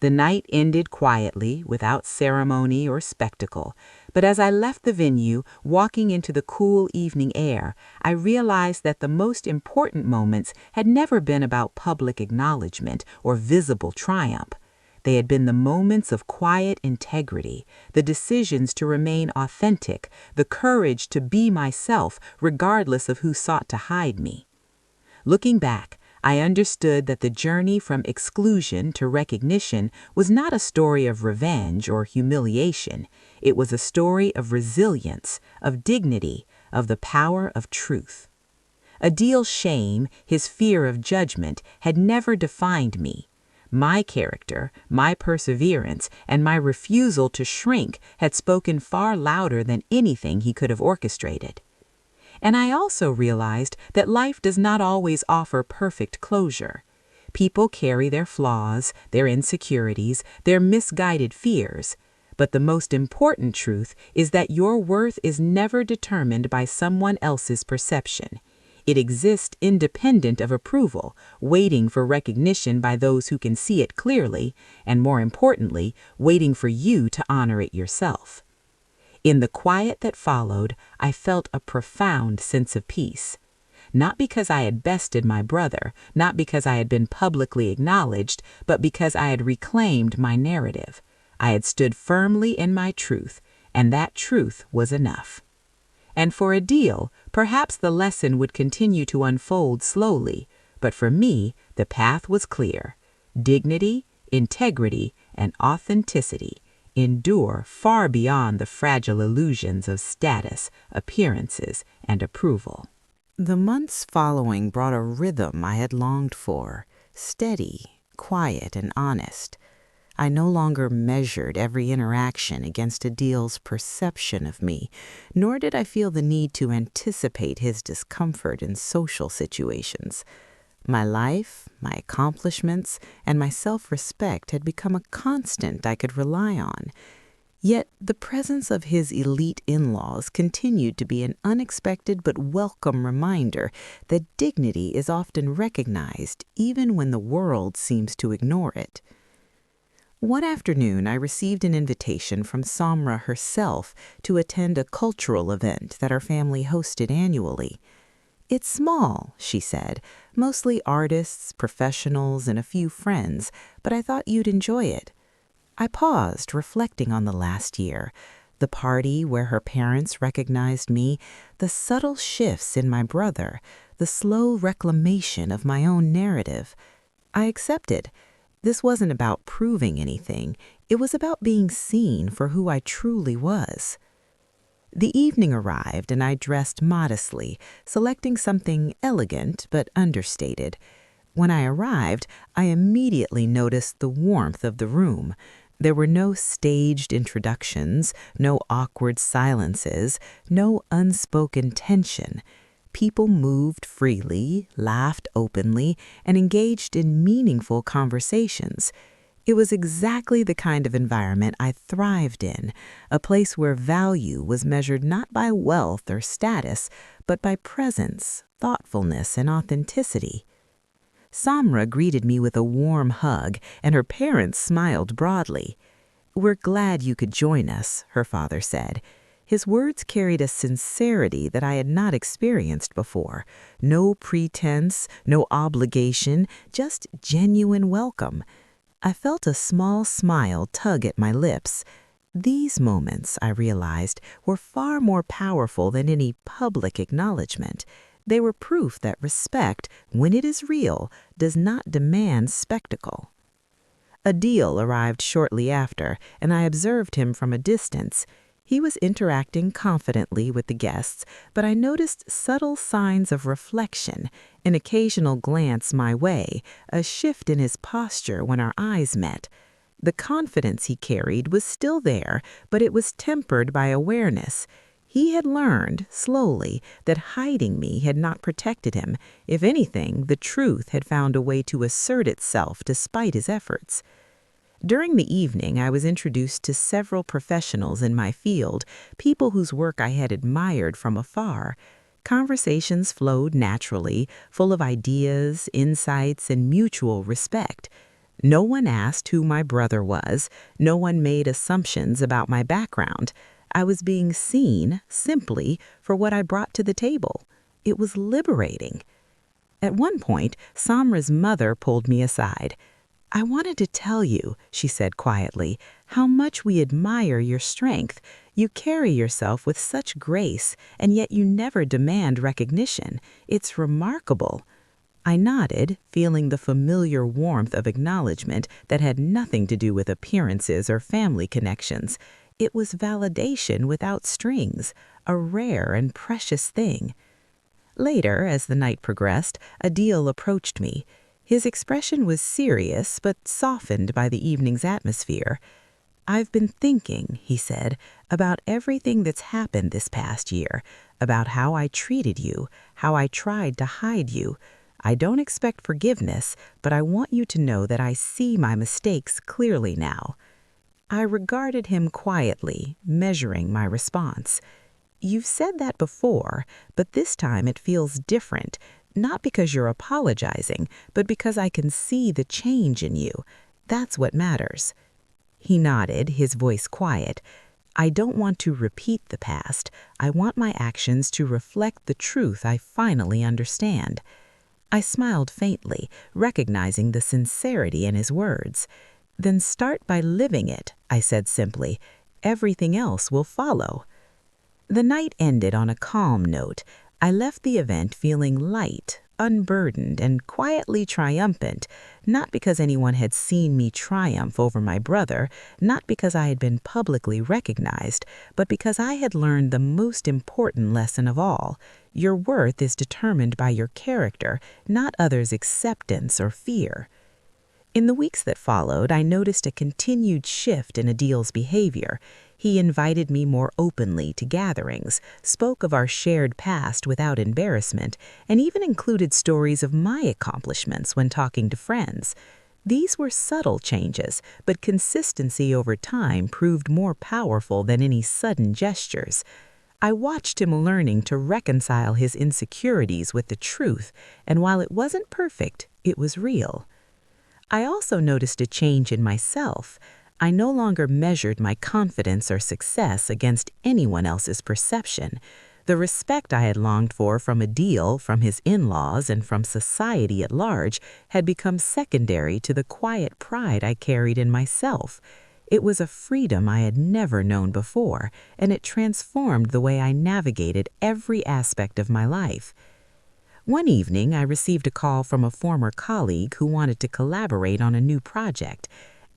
The night ended quietly, without ceremony or spectacle, but as I left the venue, walking into the cool evening air, I realized that the most important moments had never been about public acknowledgement or visible triumph. They had been the moments of quiet integrity, the decisions to remain authentic, the courage to be myself regardless of who sought to hide me. Looking back, I understood that the journey from exclusion to recognition was not a story of revenge or humiliation. It was a story of resilience, of dignity, of the power of truth. Adil's shame, his fear of judgment, had never defined me. My character, my perseverance, and my refusal to shrink had spoken far louder than anything he could have orchestrated. And I also realized that life does not always offer perfect closure. People carry their flaws, their insecurities, their misguided fears. But the most important truth is that your worth is never determined by someone else's perception. It exists independent of approval, waiting for recognition by those who can see it clearly, and more importantly, waiting for you to honor it yourself. In the quiet that followed, I felt a profound sense of peace. Not because I had bested my brother, not because I had been publicly acknowledged, but because I had reclaimed my narrative. I had stood firmly in my truth, and that truth was enough. And for Adil, perhaps the lesson would continue to unfold slowly, but for me, the path was clear. Dignity, integrity, and authenticity endure far beyond the fragile illusions of status, appearances, and approval. The months following brought a rhythm I had longed for, steady, quiet, and honest. I no longer measured every interaction against Adil's perception of me, nor did I feel the need to anticipate his discomfort in social situations. My life, my accomplishments, and my self-respect had become a constant I could rely on. Yet the presence of his elite in-laws continued to be an unexpected but welcome reminder that dignity is often recognized even when the world seems to ignore it. One afternoon, I received an invitation from Samra herself to attend a cultural event that our family hosted annually. "It's small," she said, "mostly artists, professionals, and a few friends, but I thought you'd enjoy it." I paused, reflecting on the last year. The party where her parents recognized me, the subtle shifts in my brother, the slow reclamation of my own narrative. I accepted. This wasn't about proving anything. It was about being seen for who I truly was. The evening arrived and I dressed modestly, selecting something elegant but understated. When I arrived, I immediately noticed the warmth of the room. There were no staged introductions, no awkward silences, no unspoken tension. People moved freely, laughed openly, and engaged in meaningful conversations. It was exactly the kind of environment I thrived in, a place where value was measured not by wealth or status, but by presence, thoughtfulness, and authenticity. Samra greeted me with a warm hug, and her parents smiled broadly. "We're glad you could join us," her father said. His words carried a sincerity that I had not experienced before. No pretense, no obligation, just genuine welcome. I felt a small smile tug at my lips. These moments, I realized, were far more powerful than any public acknowledgement. They were proof that respect, when it is real, does not demand spectacle. Adil arrived shortly after, and I observed him from a distance. He was interacting confidently with the guests, but I noticed subtle signs of reflection, an occasional glance my way, a shift in his posture when our eyes met. The confidence he carried was still there, but it was tempered by awareness. He had learned, slowly, that hiding me had not protected him. If anything, the truth had found a way to assert itself despite his efforts. During the evening, I was introduced to several professionals in my field, people whose work I had admired from afar. Conversations flowed naturally, full of ideas, insights, and mutual respect. No one asked who my brother was. No one made assumptions about my background. I was being seen, simply, for what I brought to the table. It was liberating. At one point, Samra's mother pulled me aside. "I wanted to tell you," she said quietly, "how much we admire your strength. You carry yourself with such grace, and yet you never demand recognition. It's remarkable." I nodded, feeling the familiar warmth of acknowledgement that had nothing to do with appearances or family connections. It was validation without strings, a rare and precious thing. Later, as the night progressed, Adil approached me. His expression was serious, but softened by the evening's atmosphere. "I've been thinking," he said, "about everything that's happened this past year, about how I treated you, how I tried to hide you. I don't expect forgiveness, but I want you to know that I see my mistakes clearly now." I regarded him quietly, measuring my response. "You've said that before, but this time it feels different. Not because you're apologizing, but because I can see the change in you. That's what matters." He nodded, his voice quiet. "I don't want to repeat the past. I want my actions to reflect the truth I finally understand." I smiled faintly, recognizing the sincerity in his words. "Then start by living it," I said simply. "Everything else will follow." The night ended on a calm note. I left the event feeling light, unburdened, and quietly triumphant, not because anyone had seen me triumph over my brother, not because I had been publicly recognized, but because I had learned the most important lesson of all. Your worth is determined by your character, not others' acceptance or fear. In the weeks that followed, I noticed a continued shift in Adil's behavior. He invited me more openly to gatherings, spoke of our shared past without embarrassment, and even included stories of my accomplishments when talking to friends. These were subtle changes, but consistency over time proved more powerful than any sudden gestures. I watched him learning to reconcile his insecurities with the truth, and while it wasn't perfect, it was real. I also noticed a change in myself. I no longer measured my confidence or success against anyone else's perception. The respect I had longed for from Adil, from his in-laws, and from society at large had become secondary to the quiet pride I carried in myself. It was a freedom I had never known before, and it transformed the way I navigated every aspect of my life. One evening, I received a call from a former colleague who wanted to collaborate on a new project.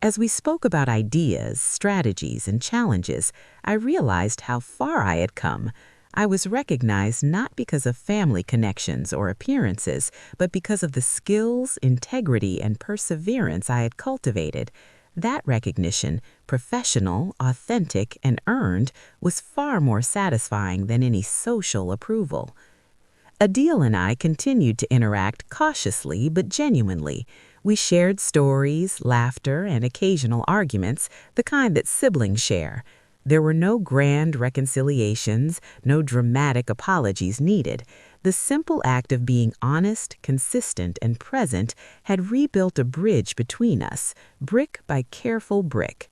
As we spoke about ideas, strategies, and challenges, I realized how far I had come. I was recognized not because of family connections or appearances, but because of the skills, integrity, and perseverance I had cultivated. That recognition, professional, authentic, and earned, was far more satisfying than any social approval. Adil and I continued to interact cautiously but genuinely. We shared stories, laughter, and occasional arguments, the kind that siblings share. There were no grand reconciliations, no dramatic apologies needed. The simple act of being honest, consistent, and present had rebuilt a bridge between us, brick by careful brick.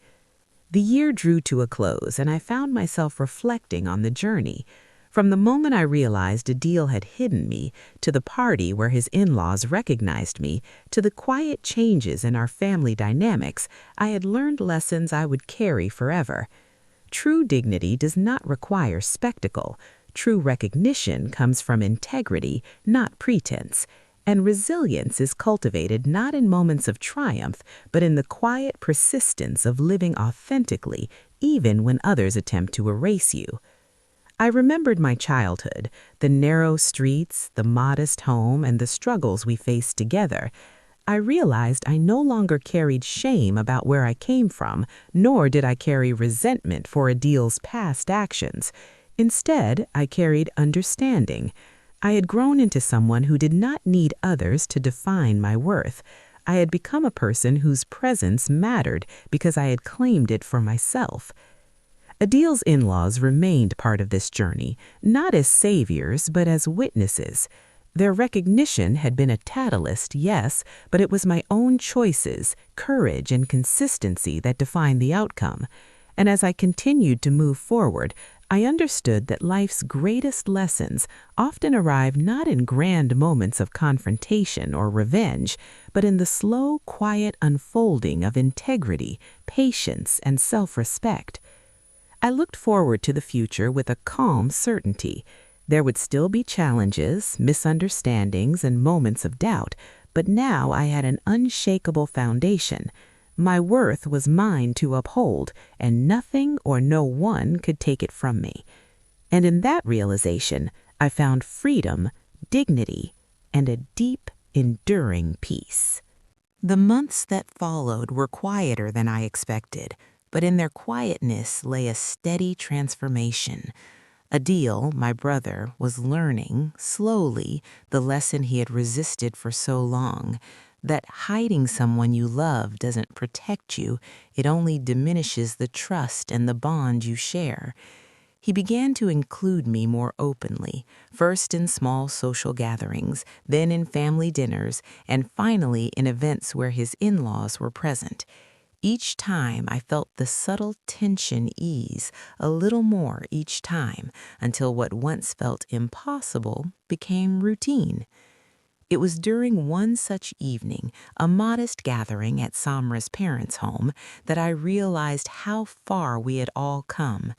The year drew to a close, and I found myself reflecting on the journey. From the moment I realized Adil had hidden me, to the party where his in-laws recognized me, to the quiet changes in our family dynamics, I had learned lessons I would carry forever. True dignity does not require spectacle. True recognition comes from integrity, not pretense. And resilience is cultivated not in moments of triumph, but in the quiet persistence of living authentically, even when others attempt to erase you. I remembered my childhood, the narrow streets, the modest home, and the struggles we faced together. I realized I no longer carried shame about where I came from, nor did I carry resentment for Adil's past actions. Instead, I carried understanding. I had grown into someone who did not need others to define my worth. I had become a person whose presence mattered because I had claimed it for myself. Adil's in-laws remained part of this journey, not as saviors, but as witnesses. Their recognition had been a catalyst, yes, but it was my own choices, courage, and consistency that defined the outcome. And as I continued to move forward, I understood that life's greatest lessons often arrive not in grand moments of confrontation or revenge, but in the slow, quiet unfolding of integrity, patience, and self-respect. I looked forward to the future with a calm certainty. There would still be challenges, misunderstandings, and moments of doubt, but now I had an unshakable foundation. My worth was mine to uphold, and nothing or no one could take it from me. And in that realization, I found freedom, dignity, and a deep, enduring peace. The months that followed were quieter than I expected, but in their quietness lay a steady transformation. Adil, my brother, was learning, slowly, the lesson he had resisted for so long, that hiding someone you love doesn't protect you, it only diminishes the trust and the bond you share. He began to include me more openly, first in small social gatherings, then in family dinners, and finally in events where his in-laws were present. Each time I felt the subtle tension ease, a little more each time, until what once felt impossible became routine. It was during one such evening, a modest gathering at Samra's parents' home, that I realized how far we had all come.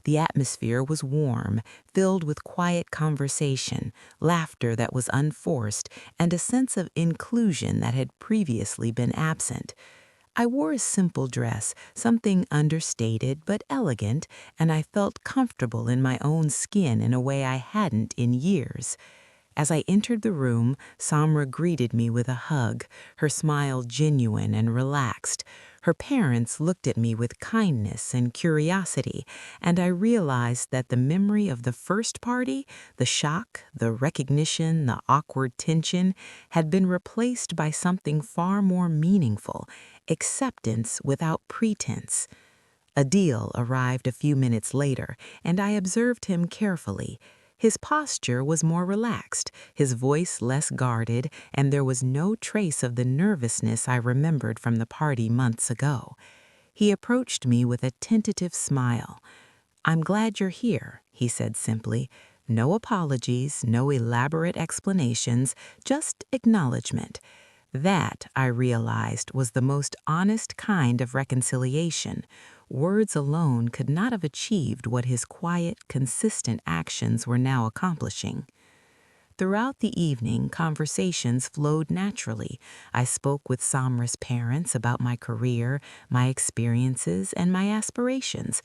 The atmosphere was warm, filled with quiet conversation, laughter that was unforced, and a sense of inclusion that had previously been absent. I wore a simple dress, something understated but elegant, and I felt comfortable in my own skin in a way I hadn't in years. As I entered the room, Samra greeted me with a hug, her smile genuine and relaxed. Her parents looked at me with kindness and curiosity, and I realized that the memory of the first party, the shock, the recognition, the awkward tension, had been replaced by something far more meaningful: acceptance without pretense. Adil arrived a few minutes later, and I observed him carefully. His posture was more relaxed, his voice less guarded, and there was no trace of the nervousness I remembered from the party months ago. He approached me with a tentative smile. "I'm glad you're here," he said simply. "No apologies, no elaborate explanations, just acknowledgement." That, I realized, was the most honest kind of reconciliation. Words alone could not have achieved what his quiet, consistent actions were now accomplishing. Throughout the evening, conversations flowed naturally. I spoke with Samra's parents about my career, my experiences, and my aspirations.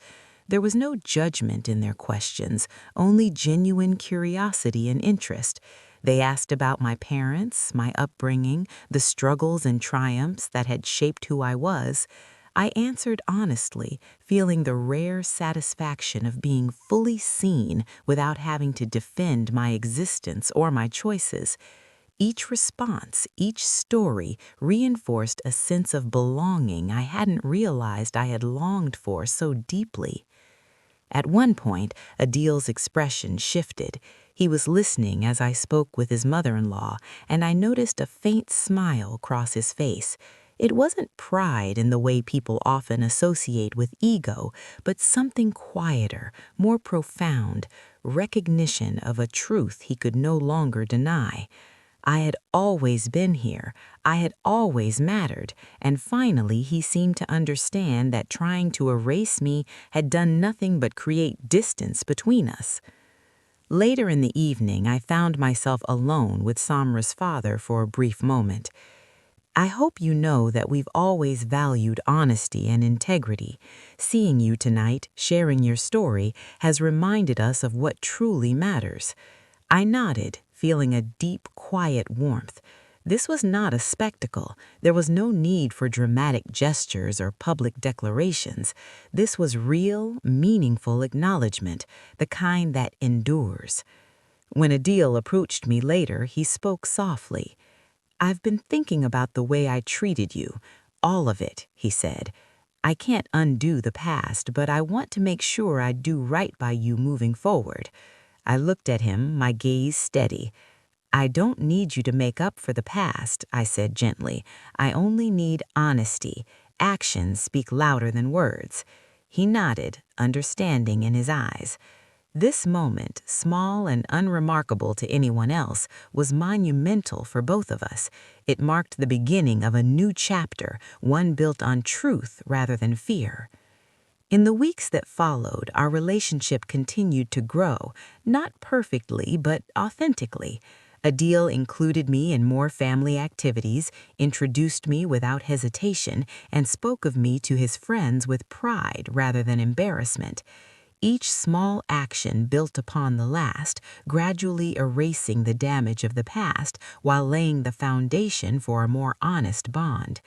There was no judgment in their questions, only genuine curiosity and interest. They asked about my parents, my upbringing, the struggles and triumphs that had shaped who I was. I answered honestly, feeling the rare satisfaction of being fully seen without having to defend my existence or my choices. Each response, each story reinforced a sense of belonging I hadn't realized I had longed for so deeply. At one point, Adil's expression shifted. He was listening as I spoke with his mother-in-law, and I noticed a faint smile cross his face. It wasn't pride in the way people often associate with ego, but something quieter, more profound, recognition of a truth he could no longer deny. I had always been here, I had always mattered, and finally he seemed to understand that trying to erase me had done nothing but create distance between us. Later in the evening, I found myself alone with Samra's father for a brief moment. I hope you know that we've always valued honesty and integrity. Seeing you tonight, sharing your story, has reminded us of what truly matters. I nodded, feeling a deep, quiet warmth. This was not a spectacle. There was no need for dramatic gestures or public declarations. This was real, meaningful acknowledgement, the kind that endures. When Adil approached me later, he spoke softly. "I've been thinking about the way I treated you. All of it," he said. "I can't undo the past, but I want to make sure I do right by you moving forward." I looked at him, my gaze steady. "I don't need you to make up for the past," I said gently. "I only need honesty. Actions speak louder than words." He nodded, understanding in his eyes. This moment, small and unremarkable to anyone else, was monumental for both of us. It marked the beginning of a new chapter, one built on truth rather than fear. In the weeks that followed, our relationship continued to grow, not perfectly, but authentically. Adil included me in more family activities, introduced me without hesitation, and spoke of me to his friends with pride rather than embarrassment. Each small action built upon the last, gradually erasing the damage of the past while laying the foundation for a more honest bond.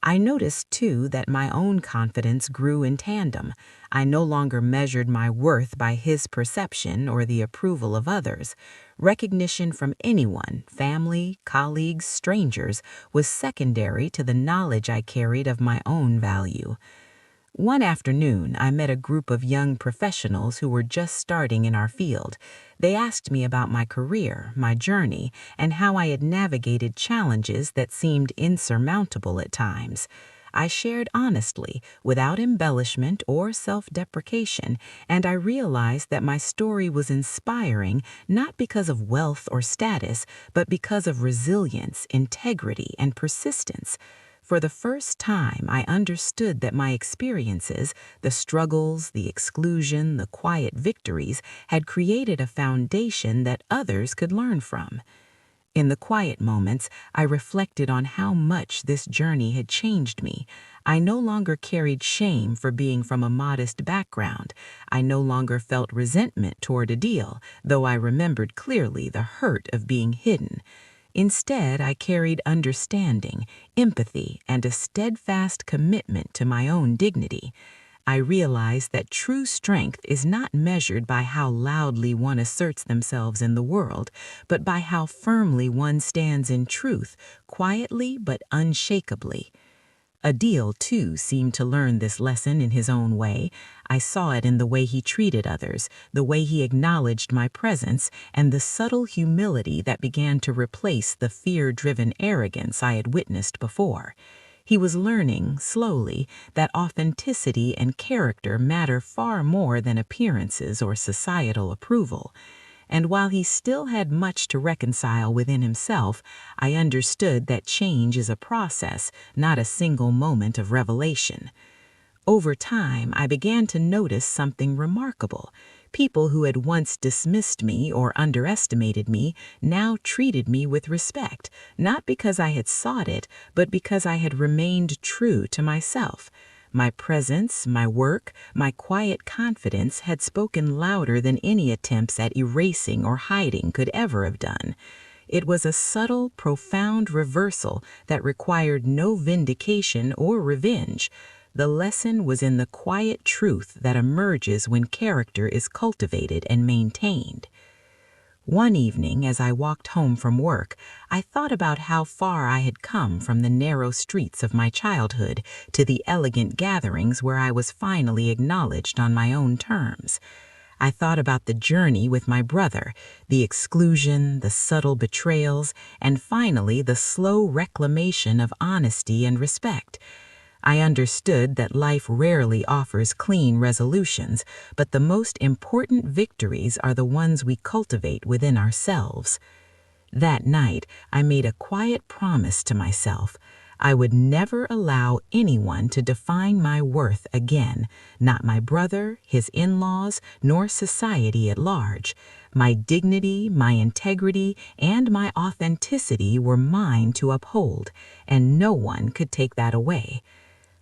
I noticed, too, that my own confidence grew in tandem. I no longer measured my worth by his perception or the approval of others. Recognition from anyone, family, colleagues, strangers, was secondary to the knowledge I carried of my own value. One afternoon, I met a group of young professionals who were just starting in our field. They asked me about my career, my journey, and how I had navigated challenges that seemed insurmountable at times. I shared honestly, without embellishment or self-deprecation, and I realized that my story was inspiring not because of wealth or status, but because of resilience, integrity, and persistence. For the first time, I understood that my experiences, the struggles, the exclusion, the quiet victories, had created a foundation that others could learn from. In the quiet moments, I reflected on how much this journey had changed me. I no longer carried shame for being from a modest background. I no longer felt resentment toward Adil, though I remembered clearly the hurt of being hidden. Instead, I carried understanding, empathy, and a steadfast commitment to my own dignity. I realized that true strength is not measured by how loudly one asserts themselves in the world, but by how firmly one stands in truth, quietly but unshakably. Adil, too, seemed to learn this lesson in his own way. I saw it in the way he treated others, the way he acknowledged my presence, and the subtle humility that began to replace the fear-driven arrogance I had witnessed before. He was learning, slowly, that authenticity and character matter far more than appearances or societal approval. And while he still had much to reconcile within himself, I understood that change is a process, not a single moment of revelation. Over time, I began to notice something remarkable. People who had once dismissed me or underestimated me now treated me with respect, not because I had sought it, but because I had remained true to myself. My presence, my work, my quiet confidence had spoken louder than any attempts at erasing or hiding could ever have done. It was a subtle, profound reversal that required no vindication or revenge. The lesson was in the quiet truth that emerges when character is cultivated and maintained. One evening, as I walked home from work, I thought about how far I had come from the narrow streets of my childhood to the elegant gatherings where I was finally acknowledged on my own terms. I thought about the journey with my brother, the exclusion, the subtle betrayals, and finally the slow reclamation of honesty and respect. I understood that life rarely offers clean resolutions, but the most important victories are the ones we cultivate within ourselves. That night, I made a quiet promise to myself. I would never allow anyone to define my worth again, not my brother, his in-laws, nor society at large. My dignity, my integrity, and my authenticity were mine to uphold, and no one could take that away.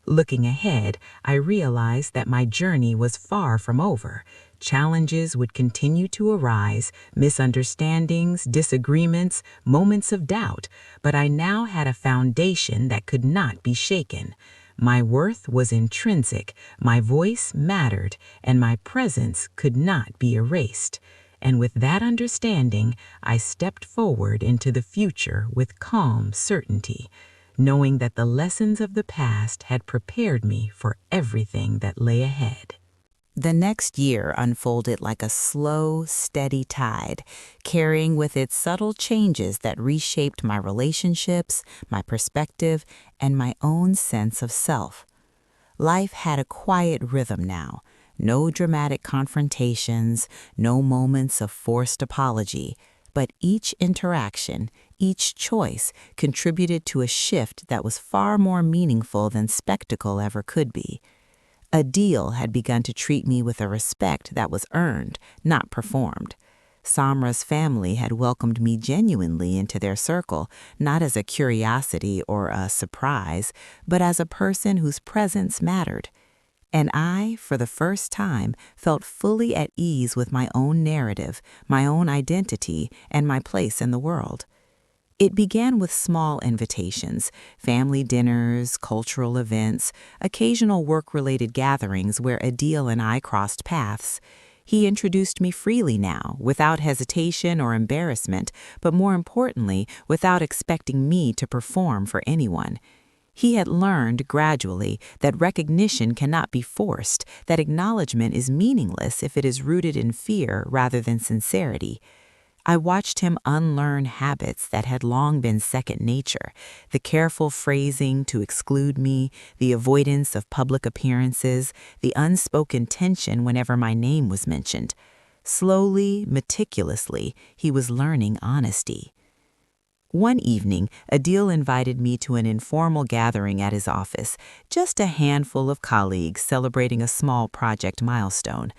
Looking ahead, I realized that my journey was far from over. Challenges would continue to arise, misunderstandings, disagreements, moments of doubt, but I now had a foundation that could not be shaken. My worth was intrinsic, my voice mattered, and my presence could not be erased. And with that understanding, I stepped forward into the future with calm certainty, knowing that the lessons of the past had prepared me for everything that lay ahead. The next year unfolded like a slow, steady tide, carrying with it subtle changes that reshaped my relationships, my perspective, and my own sense of self. Life had a quiet rhythm now. No dramatic confrontations, no moments of forced apology, but each interaction, each choice contributed to a shift that was far more meaningful than spectacle ever could be. Adil had begun to treat me with a respect that was earned, not performed. Samra's family had welcomed me genuinely into their circle, not as a curiosity or a surprise, but as a person whose presence mattered. And I, for the first time, felt fully at ease with my own narrative, my own identity, and my place in the world. It began with small invitations, family dinners, cultural events, occasional work-related gatherings where Adil and I crossed paths. He introduced me freely now, without hesitation or embarrassment, but more importantly, without expecting me to perform for anyone. He had learned gradually that recognition cannot be forced, that acknowledgement is meaningless if it is rooted in fear rather than sincerity. I watched him unlearn habits that had long been second nature, the careful phrasing to exclude me, the avoidance of public appearances, the unspoken tension whenever my name was mentioned. Slowly, meticulously, he was learning honesty. One evening, Adil invited me to an informal gathering at his office, just a handful of colleagues celebrating a small project milestone.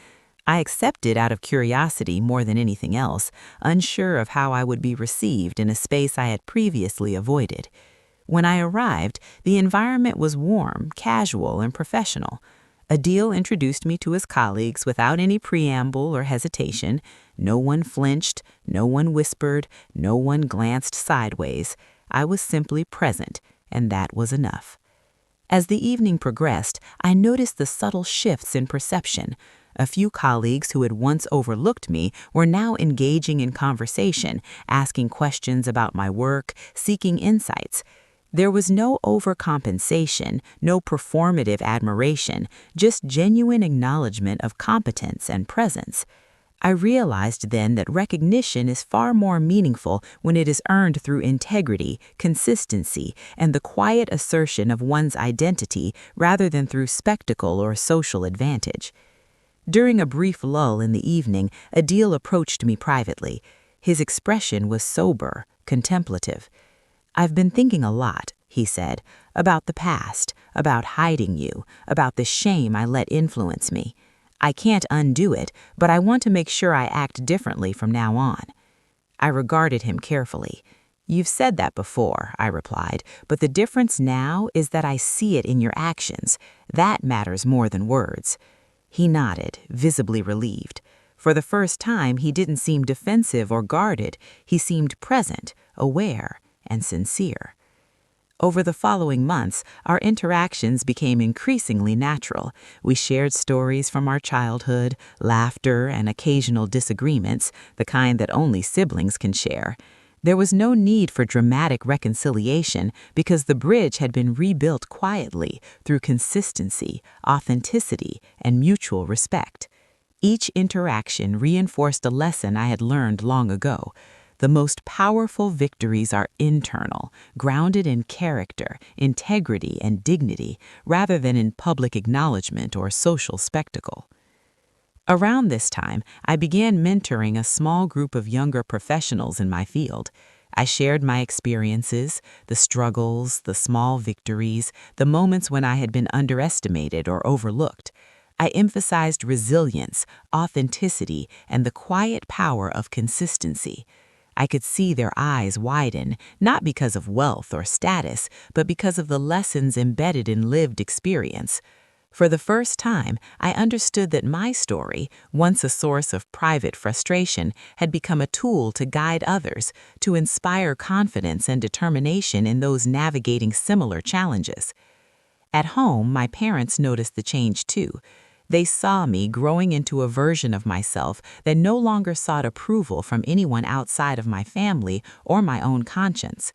I accepted out of curiosity more than anything else, unsure of how I would be received in a space I had previously avoided. When I arrived, the environment was warm, casual, and professional. Adil introduced me to his colleagues without any preamble or hesitation. No one flinched, no one whispered, no one glanced sideways. I was simply present, and that was enough. As the evening progressed, I noticed the subtle shifts in perception. A few colleagues who had once overlooked me were now engaging in conversation, asking questions about my work, seeking insights. There was no overcompensation, no performative admiration, just genuine acknowledgement of competence and presence. I realized then that recognition is far more meaningful when it is earned through integrity, consistency, and the quiet assertion of one's identity rather than through spectacle or social advantage. During a brief lull in the evening, Adil approached me privately. His expression was sober, contemplative. "I've been thinking a lot," he said, "about the past, about hiding you, about the shame I let influence me. I can't undo it, but I want to make sure I act differently from now on." I regarded him carefully. "You've said that before," I replied, "but the difference now is that I see it in your actions. That matters more than words." He nodded, visibly relieved. For the first time, he didn't seem defensive or guarded. He seemed present, aware, and sincere. Over the following months, our interactions became increasingly natural. We shared stories from our childhood, laughter, and occasional disagreements, the kind that only siblings can share. There was no need for dramatic reconciliation because the bridge had been rebuilt quietly through consistency, authenticity, and mutual respect. Each interaction reinforced a lesson I had learned long ago. The most powerful victories are internal, grounded in character, integrity, and dignity, rather than in public acknowledgement or social spectacle. Around this time, I began mentoring a small group of younger professionals in my field. I shared my experiences, the struggles, the small victories, the moments when I had been underestimated or overlooked. I emphasized resilience, authenticity, and the quiet power of consistency. I could see their eyes widen, not because of wealth or status, but because of the lessons embedded in lived experience. For the first time, I understood that my story, once a source of private frustration, had become a tool to guide others, to inspire confidence and determination in those navigating similar challenges. At home, my parents noticed the change too. They saw me growing into a version of myself that no longer sought approval from anyone outside of my family or my own conscience.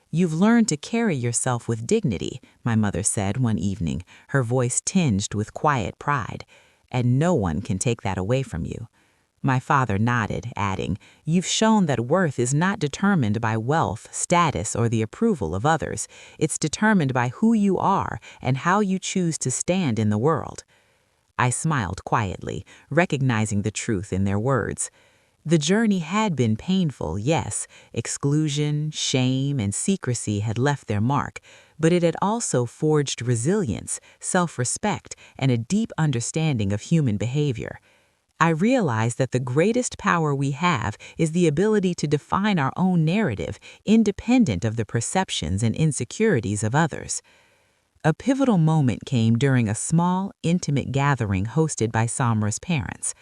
"You've learned to carry yourself with dignity," my mother said one evening, her voice tinged with quiet pride, "and no one can take that away from you." My father nodded, adding, "You've shown that worth is not determined by wealth, status, or the approval of others. It's determined by who you are and how you choose to stand in the world." I smiled quietly, recognizing the truth in their words. The journey had been painful, yes. Exclusion, shame, and secrecy had left their mark, but it had also forged resilience, self-respect, and a deep understanding of human behavior. I realized that the greatest power we have is the ability to define our own narrative, independent of the perceptions and insecurities of others. A pivotal moment came during a small, intimate gathering hosted by Samra's parents.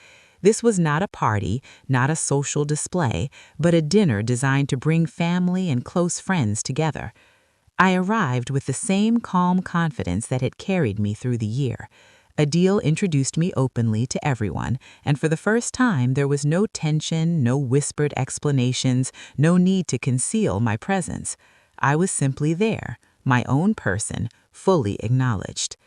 This was not a party, not a social display, but a dinner designed to bring family and close friends together. I arrived with the same calm confidence that had carried me through the year. Adil introduced me openly to everyone, and for the first time there was no tension, no whispered explanations, no need to conceal my presence. I was simply there, my own person, fully acknowledged.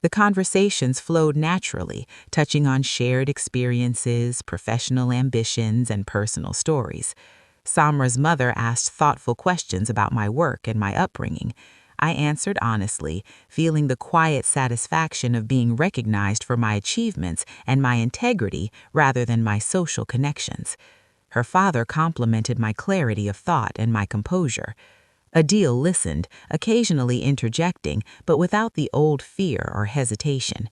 The conversations flowed naturally, touching on shared experiences, professional ambitions, and personal stories. Samra's mother asked thoughtful questions about my work and my upbringing. I answered honestly, feeling the quiet satisfaction of being recognized for my achievements and my integrity rather than my social connections. Her father complimented my clarity of thought and my composure. Adil listened, occasionally interjecting, but without the old fear or hesitation.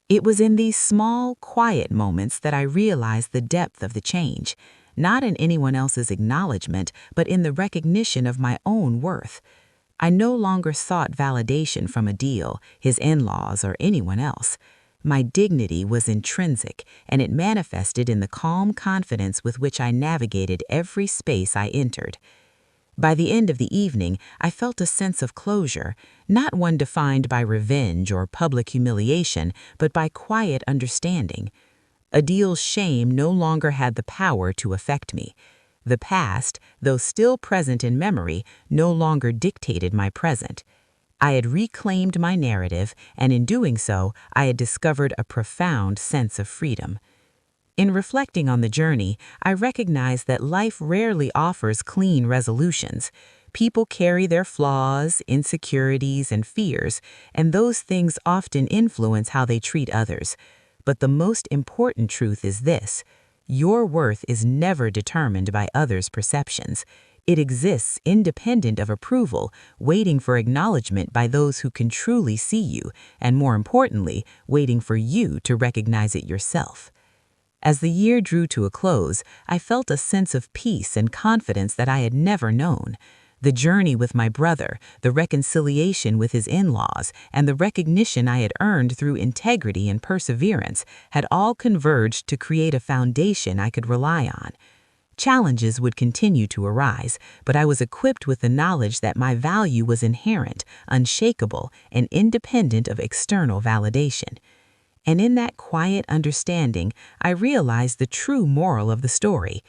It was in these small, quiet moments that I realized the depth of the change, not in anyone else's acknowledgement, but in the recognition of my own worth. I no longer sought validation from Adil, his in-laws, or anyone else. My dignity was intrinsic, and it manifested in the calm confidence with which I navigated every space I entered. By the end of the evening, I felt a sense of closure, not one defined by revenge or public humiliation, but by quiet understanding. Adil's shame no longer had the power to affect me. The past, though still present in memory, no longer dictated my present. I had reclaimed my narrative, and in doing so, I had discovered a profound sense of freedom. In reflecting on the journey, I recognize that life rarely offers clean resolutions. People carry their flaws, insecurities, and fears, and those things often influence how they treat others. But the most important truth is this: your worth is never determined by others' perceptions. It exists independent of approval, waiting for acknowledgement by those who can truly see you, and more importantly, waiting for you to recognize it yourself. As the year drew to a close, I felt a sense of peace and confidence that I had never known. The journey with my brother, the reconciliation with his in-laws, and the recognition I had earned through integrity and perseverance had all converged to create a foundation I could rely on. Challenges would continue to arise, but I was equipped with the knowledge that my value was inherent, unshakable, and independent of external validation. And in that quiet understanding, I realized the true moral of the story.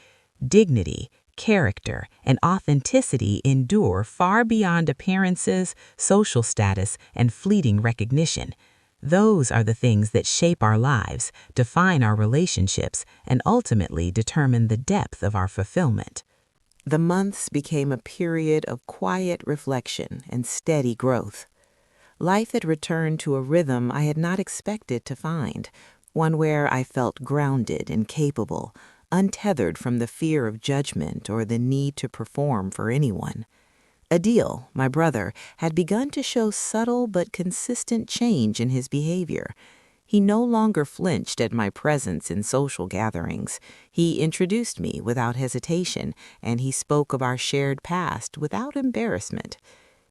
Dignity, character, and authenticity endure far beyond appearances, social status, and fleeting recognition. Those are the things that shape our lives, define our relationships, and ultimately determine the depth of our fulfillment. The months became a period of quiet reflection and steady growth. Life had returned to a rhythm I had not expected to find, one where I felt grounded and capable, untethered from the fear of judgment or the need to perform for anyone. Adil, my brother, had begun to show subtle but consistent change in his behavior. He no longer flinched at my presence in social gatherings. He introduced me without hesitation, and he spoke of our shared past without embarrassment.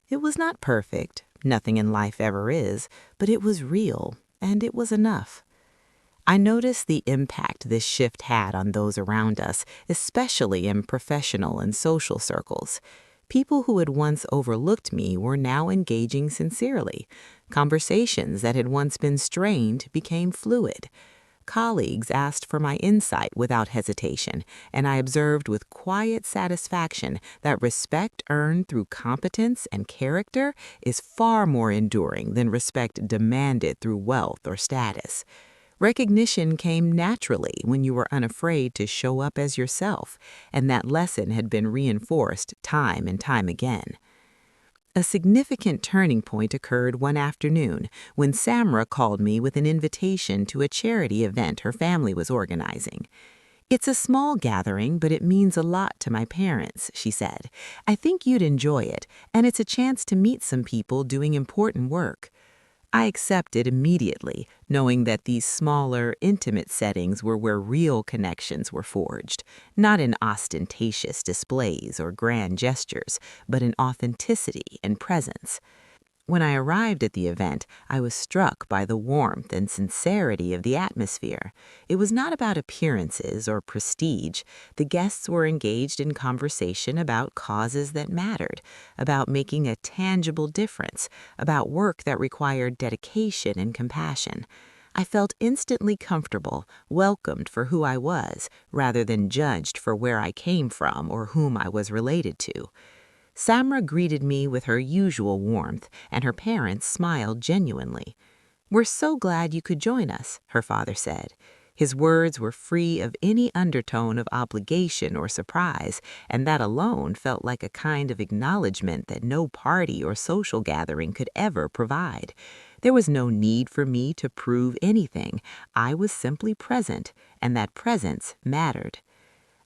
It was not perfect, nothing in life ever is, but it was real, and it was enough. I noticed the impact this shift had on those around us, especially in professional and social circles. People who had once overlooked me were now engaging sincerely. Conversations that had once been strained became fluid. Colleagues asked for my insight without hesitation, and I observed with quiet satisfaction that respect earned through competence and character is far more enduring than respect demanded through wealth or status. Recognition came naturally when you were unafraid to show up as yourself, and that lesson had been reinforced time and time again. A significant turning point occurred one afternoon when Samra called me with an invitation to a charity event her family was organizing. "It's a small gathering, but it means a lot to my parents," she said. "I think you'd enjoy it, and it's a chance to meet some people doing important work." I accepted immediately, knowing that these smaller, intimate settings were where real connections were forged, not in ostentatious displays or grand gestures, but in authenticity and presence. When I arrived at the event, I was struck by the warmth and sincerity of the atmosphere. It was not about appearances or prestige. The guests were engaged in conversation about causes that mattered, about making a tangible difference, about work that required dedication and compassion. I felt instantly comfortable, welcomed for who I was, rather than judged for where I came from or whom I was related to. Samra greeted me with her usual warmth, and her parents smiled genuinely. "We're so glad you could join us," her father said. His words were free of any undertone of obligation or surprise, and that alone felt like a kind of acknowledgement that no party or social gathering could ever provide. There was no need for me to prove anything. I was simply present, and that presence mattered.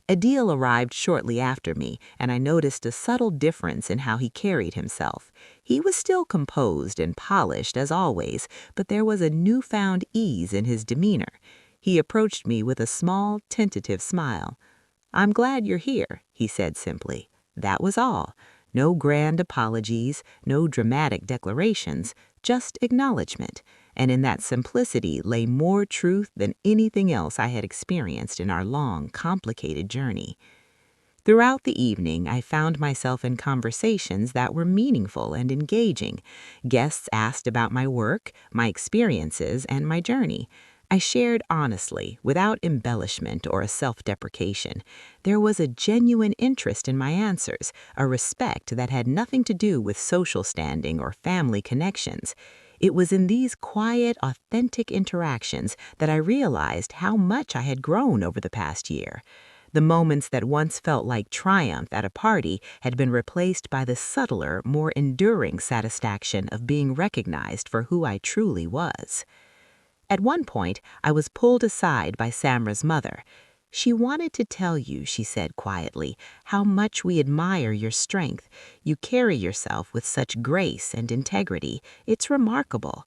Adil arrived shortly after me, and I noticed a subtle difference in how he carried himself. He was still composed and polished as always, but there was a newfound ease in his demeanor. He approached me with a small, tentative smile. "I'm glad you're here," he said simply. That was all. No grand apologies, no dramatic declarations, just acknowledgement. And in that simplicity lay more truth than anything else I had experienced in our long, complicated journey. Throughout the evening, I found myself in conversations that were meaningful and engaging. Guests asked about my work, my experiences, and my journey. I shared honestly, without embellishment or a self-deprecation. There was a genuine interest in my answers, a respect that had nothing to do with social standing or family connections. It was in these quiet, authentic interactions that I realized how much I had grown over the past year. The moments that once felt like triumph at a party had been replaced by the subtler, more enduring satisfaction of being recognized for who I truly was. At one point, I was pulled aside by Samra's mother. "She wanted to tell you," she said quietly, "how much we admire your strength. You carry yourself with such grace and integrity. It's remarkable."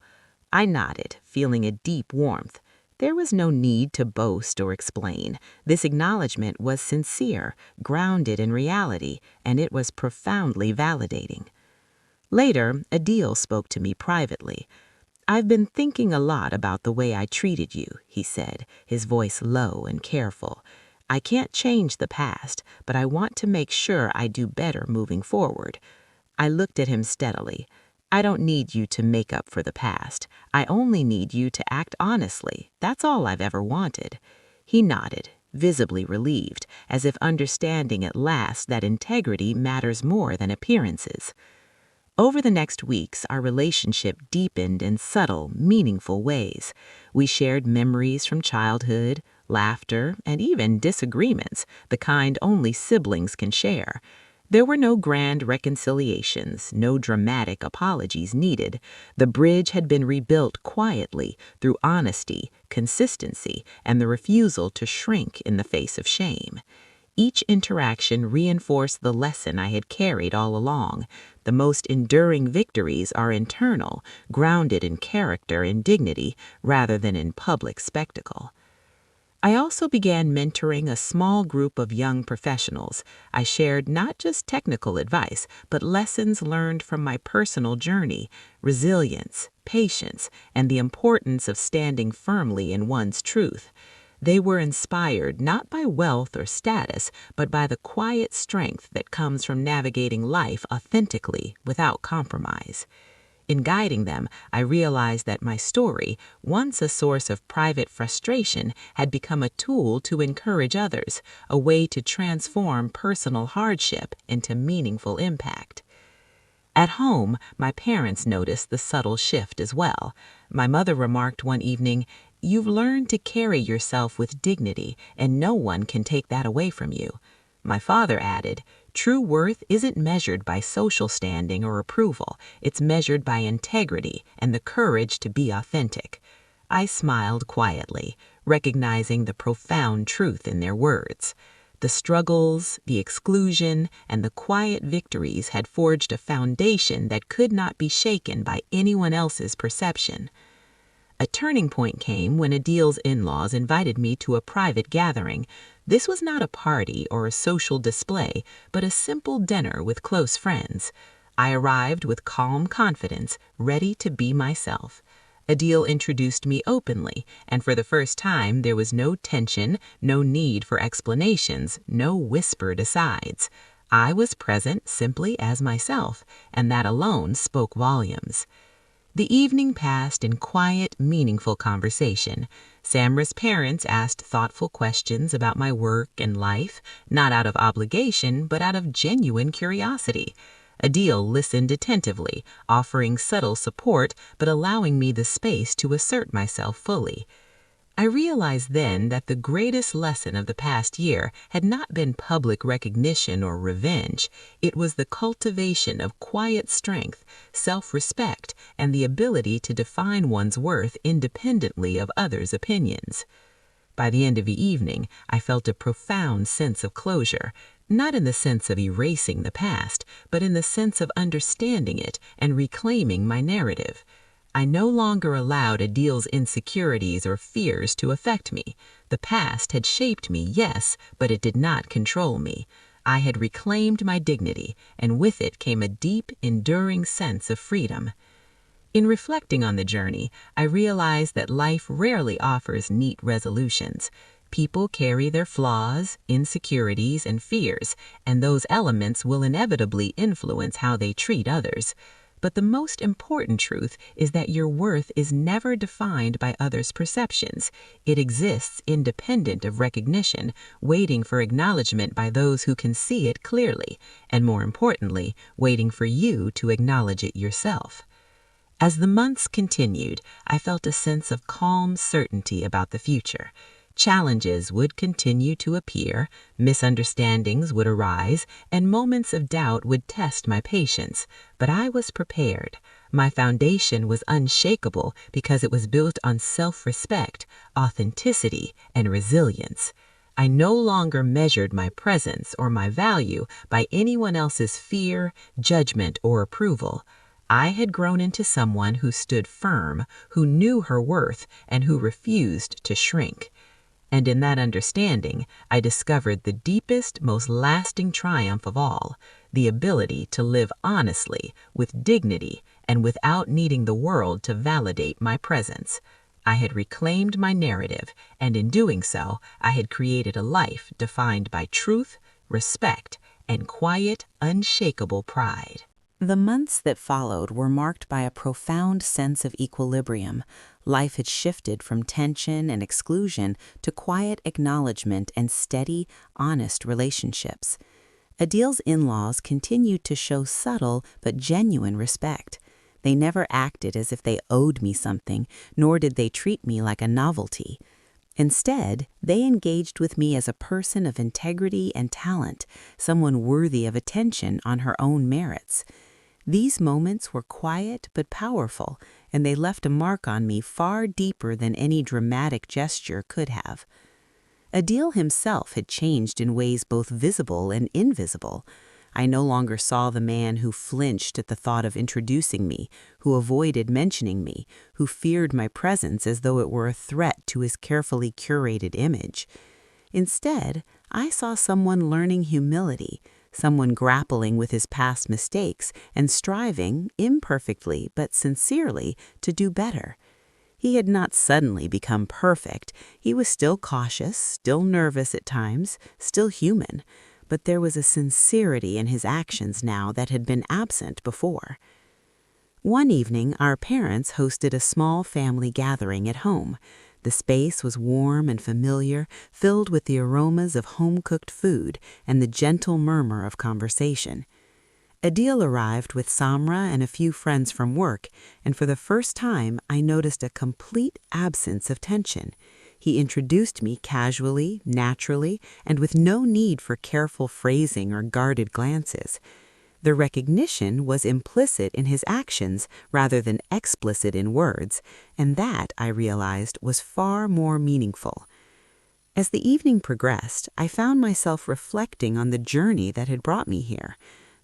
I nodded, feeling a deep warmth. There was no need to boast or explain. This acknowledgement was sincere, grounded in reality, and it was profoundly validating. Later, Adil spoke to me privately. "I've been thinking a lot about the way I treated you," he said, his voice low and careful. "I can't change the past, but I want to make sure I do better moving forward." I looked at him steadily. "I don't need you to make up for the past. I only need you to act honestly. That's all I've ever wanted." He nodded, visibly relieved, as if understanding at last that integrity matters more than appearances. Over the next weeks, our relationship deepened in subtle, meaningful ways. We shared memories from childhood, laughter, and even disagreements, the kind only siblings can share. There were no grand reconciliations, no dramatic apologies needed. The bridge had been rebuilt quietly through honesty, consistency, and the refusal to shrink in the face of shame. Each interaction reinforced the lesson I had carried all along. The most enduring victories are internal, grounded in character and dignity rather than in public spectacle. I also began mentoring a small group of young professionals. I shared not just technical advice, but lessons learned from my personal journey, resilience, patience, and the importance of standing firmly in one's truth. They were inspired not by wealth or status, but by the quiet strength that comes from navigating life authentically without compromise. In guiding them, I realized that my story, once a source of private frustration, had become a tool to encourage others, a way to transform personal hardship into meaningful impact. At home, my parents noticed the subtle shift as well. My mother remarked one evening, "You've learned to carry yourself with dignity, and no one can take that away from you." My father added, "True worth isn't measured by social standing or approval. It's measured by integrity and the courage to be authentic." I smiled quietly, recognizing the profound truth in their words. The struggles, the exclusion, and the quiet victories had forged a foundation that could not be shaken by anyone else's perception. A turning point came when Adil's in-laws invited me to a private gathering. This was not a party or a social display, but a simple dinner with close friends. I arrived with calm confidence, ready to be myself. Adil introduced me openly, and for the first time there was no tension, no need for explanations, no whispered asides. I was present simply as myself, and that alone spoke volumes. The evening passed in quiet, meaningful conversation. Samra's parents asked thoughtful questions about my work and life, not out of obligation, but out of genuine curiosity. Adil listened attentively, offering subtle support, but allowing me the space to assert myself fully. I realized then that the greatest lesson of the past year had not been public recognition or revenge. It was the cultivation of quiet strength, self-respect, and the ability to define one's worth independently of others' opinions. By the end of the evening, I felt a profound sense of closure, not in the sense of erasing the past, but in the sense of understanding it and reclaiming my narrative. I no longer allowed Adil's insecurities or fears to affect me. The past had shaped me, yes, but it did not control me. I had reclaimed my dignity, and with it came a deep, enduring sense of freedom. In reflecting on the journey, I realized that life rarely offers neat resolutions. People carry their flaws, insecurities, and fears, and those elements will inevitably influence how they treat others. But the most important truth is that your worth is never defined by others' perceptions. It exists independent of recognition, waiting for acknowledgement by those who can see it clearly, and more importantly, waiting for you to acknowledge it yourself. As the months continued, I felt a sense of calm certainty about the future. Challenges would continue to appear, misunderstandings would arise, and moments of doubt would test my patience, but I was prepared. My foundation was unshakable because it was built on self-respect, authenticity, and resilience. I no longer measured my presence or my value by anyone else's fear, judgment, or approval. I had grown into someone who stood firm, who knew her worth, and who refused to shrink. And in that understanding, I discovered the deepest, most lasting triumph of all, the ability to live honestly, with dignity, and without needing the world to validate my presence. I had reclaimed my narrative, and in doing so, I had created a life defined by truth, respect, and quiet, unshakable pride. The months that followed were marked by a profound sense of equilibrium. Life had shifted from tension and exclusion to quiet acknowledgement and steady, honest relationships. Adil's in-laws continued to show subtle but genuine respect. They never acted as if they owed me something, nor did they treat me like a novelty. Instead, they engaged with me as a person of integrity and talent, someone worthy of attention on her own merits. These moments were quiet but powerful, and they left a mark on me far deeper than any dramatic gesture could have. Adil himself had changed in ways both visible and invisible. I no longer saw the man who flinched at the thought of introducing me, who avoided mentioning me, who feared my presence as though it were a threat to his carefully curated image. Instead, I saw someone learning humility, someone grappling with his past mistakes and striving, imperfectly but sincerely, to do better. He had not suddenly become perfect. He was still cautious, still nervous at times, still human, but there was a sincerity in his actions now that had been absent before. One evening, our parents hosted a small family gathering at home. The space was warm and familiar, filled with the aromas of home-cooked food and the gentle murmur of conversation. Adil arrived with Samra and a few friends from work, and for the first time I noticed a complete absence of tension. He introduced me casually, naturally, and with no need for careful phrasing or guarded glances. The recognition was implicit in his actions rather than explicit in words, and that, I realized, was far more meaningful. As the evening progressed, I found myself reflecting on the journey that had brought me here.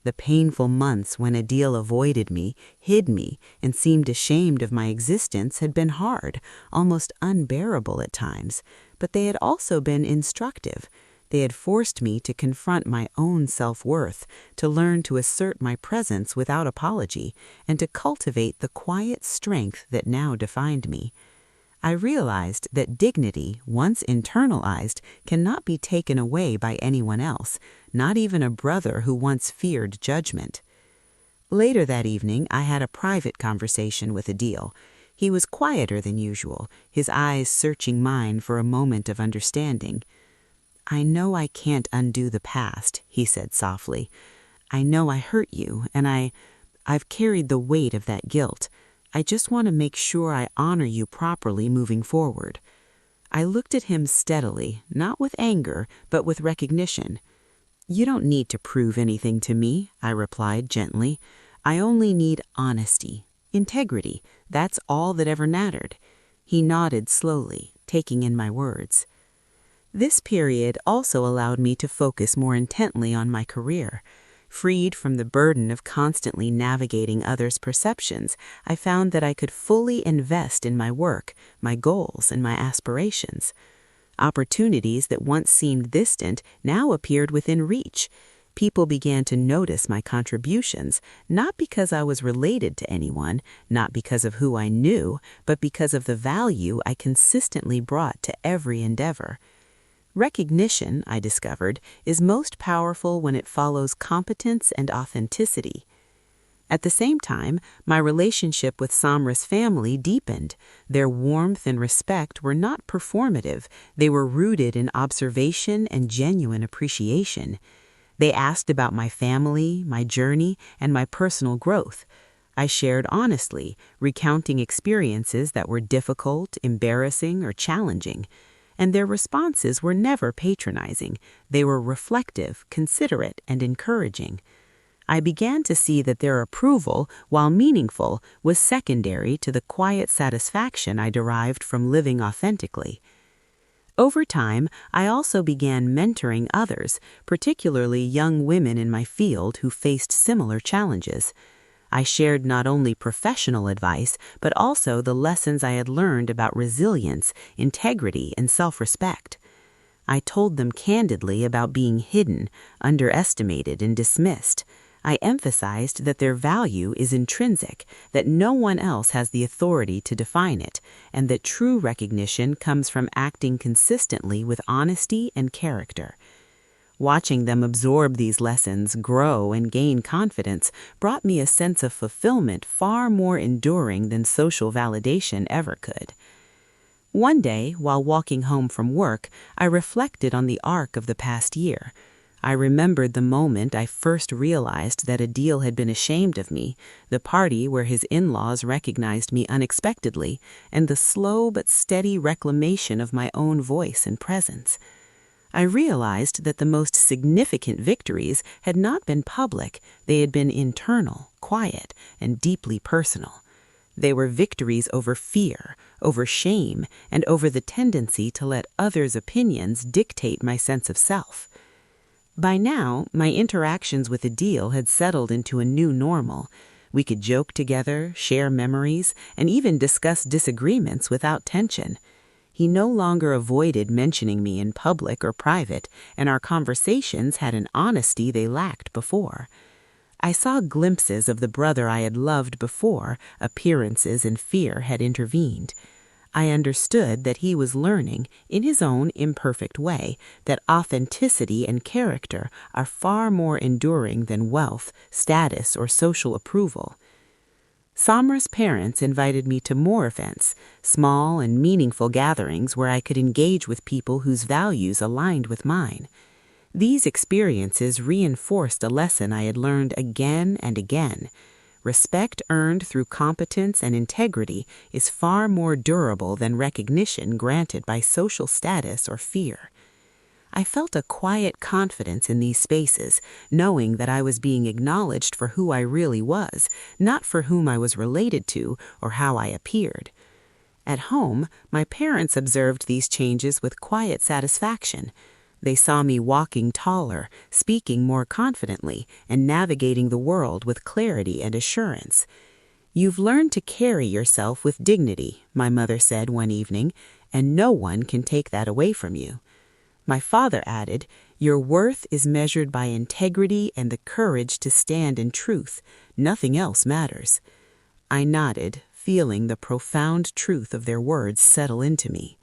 The painful months when Adil avoided me, hid me, and seemed ashamed of my existence had been hard, almost unbearable at times, but they had also been instructive. They had forced me to confront my own self-worth, to learn to assert my presence without apology, and to cultivate the quiet strength that now defined me. I realized that dignity, once internalized, cannot be taken away by anyone else, not even a brother who once feared judgment. Later that evening, I had a private conversation with Adil. He was quieter than usual, his eyes searching mine for a moment of understanding. "I know I can't undo the past," he said softly. "I know I hurt you, and I've carried the weight of that guilt. I just want to make sure I honor you properly moving forward." I looked at him steadily, not with anger, but with recognition. "You don't need to prove anything to me," I replied gently. "I only need honesty, integrity. That's all that ever mattered." He nodded slowly, taking in my words. This period also allowed me to focus more intently on my career. Freed from the burden of constantly navigating others' perceptions, I found that I could fully invest in my work, my goals, and my aspirations. Opportunities that once seemed distant now appeared within reach. People began to notice my contributions, not because I was related to anyone, not because of who I knew, but because of the value I consistently brought to every endeavor. Recognition, I discovered, is most powerful when it follows competence and authenticity. At the same time, my relationship with Samra's family deepened. Their warmth and respect were not performative. They were rooted in observation and genuine appreciation. They asked about my family, my journey, and my personal growth. I shared honestly, recounting experiences that were difficult, embarrassing, or challenging. and their responses were never patronizing. They were reflective, considerate, and encouraging. I began to see that their approval, while meaningful, was secondary to the quiet satisfaction I derived from living authentically. Over time, I also began mentoring others, particularly young women in my field who faced similar challenges. I shared not only professional advice, but also the lessons I had learned about resilience, integrity, and self-respect. I told them candidly about being hidden, underestimated, and dismissed. I emphasized that their value is intrinsic, that no one else has the authority to define it, and that true recognition comes from acting consistently with honesty and character. Watching them absorb these lessons, grow, and gain confidence brought me a sense of fulfillment far more enduring than social validation ever could. One day, while walking home from work, I reflected on the arc of the past year. I remembered the moment I first realized that Adil had been ashamed of me, the party where his in-laws recognized me unexpectedly, and the slow but steady reclamation of my own voice and presence. I realized that the most significant victories had not been public, they had been internal, quiet, and deeply personal. They were victories over fear, over shame, and over the tendency to let others' opinions dictate my sense of self. By now, my interactions with Adil had settled into a new normal. We could joke together, share memories, and even discuss disagreements without tension. He no longer avoided mentioning me in public or private, and our conversations had an honesty they lacked before. I saw glimpses of the brother I had loved before appearances and fear had intervened. I understood that he was learning, in his own imperfect way, that authenticity and character are far more enduring than wealth, status, or social approval. Samra's parents invited me to more events, small and meaningful gatherings where I could engage with people whose values aligned with mine. These experiences reinforced a lesson I had learned again and again. Respect earned through competence and integrity is far more durable than recognition granted by social status or fear. I felt a quiet confidence in these spaces, knowing that I was being acknowledged for who I really was, not for whom I was related to or how I appeared. At home, my parents observed these changes with quiet satisfaction. They saw me walking taller, speaking more confidently, and navigating the world with clarity and assurance. "You've learned to carry yourself with dignity," my mother said one evening, "and no one can take that away from you." My father added, "Your worth is measured by integrity and the courage to stand in truth. Nothing else matters." I nodded, feeling the profound truth of their words settle into me.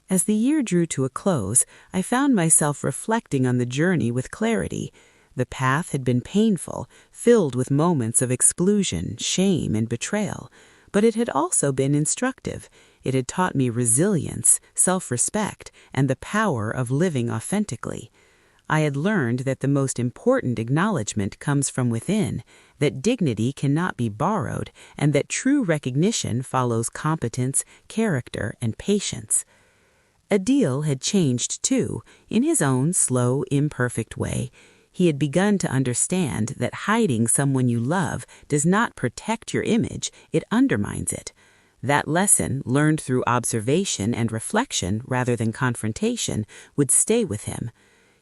As the year drew to a close, I found myself reflecting on the journey with clarity. The path had been painful, filled with moments of exclusion, shame, and betrayal, but it had also been instructive. It had taught me resilience, self-respect, and the power of living authentically. I had learned that the most important acknowledgement comes from within, that dignity cannot be borrowed, and that true recognition follows competence, character, and patience. Adil had changed too, in his own slow, imperfect way. He had begun to understand that hiding someone you love does not protect your image, it undermines it. That lesson, learned through observation and reflection rather than confrontation, would stay with him.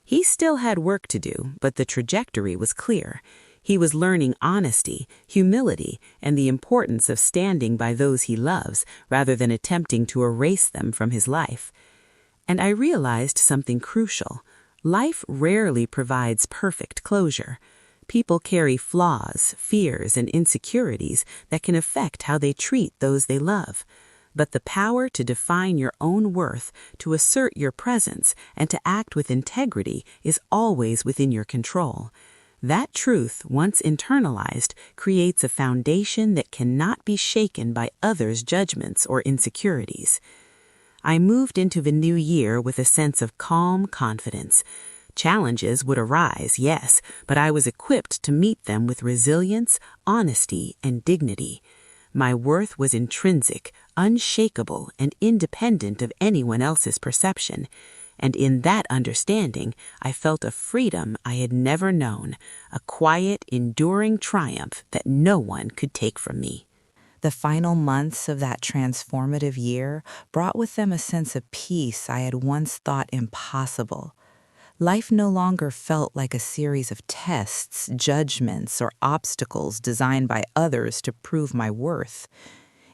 He still had work to do, but the trajectory was clear. He was learning honesty, humility, and the importance of standing by those he loves rather than attempting to erase them from his life. And I realized something crucial. Life rarely provides perfect closure. People carry flaws, fears, and insecurities that can affect how they treat those they love. But the power to define your own worth, to assert your presence, and to act with integrity is always within your control. That truth, once internalized, creates a foundation that cannot be shaken by others' judgments or insecurities. I moved into the new year with a sense of calm confidence. Challenges would arise, yes, but I was equipped to meet them with resilience, honesty, and dignity. My worth was intrinsic, unshakable, and independent of anyone else's perception, and in that understanding I felt a freedom I had never known, a quiet, enduring triumph that no one could take from me. The final months of that transformative year brought with them a sense of peace I had once thought impossible. Life no longer felt like a series of tests, judgments, or obstacles designed by others to prove my worth.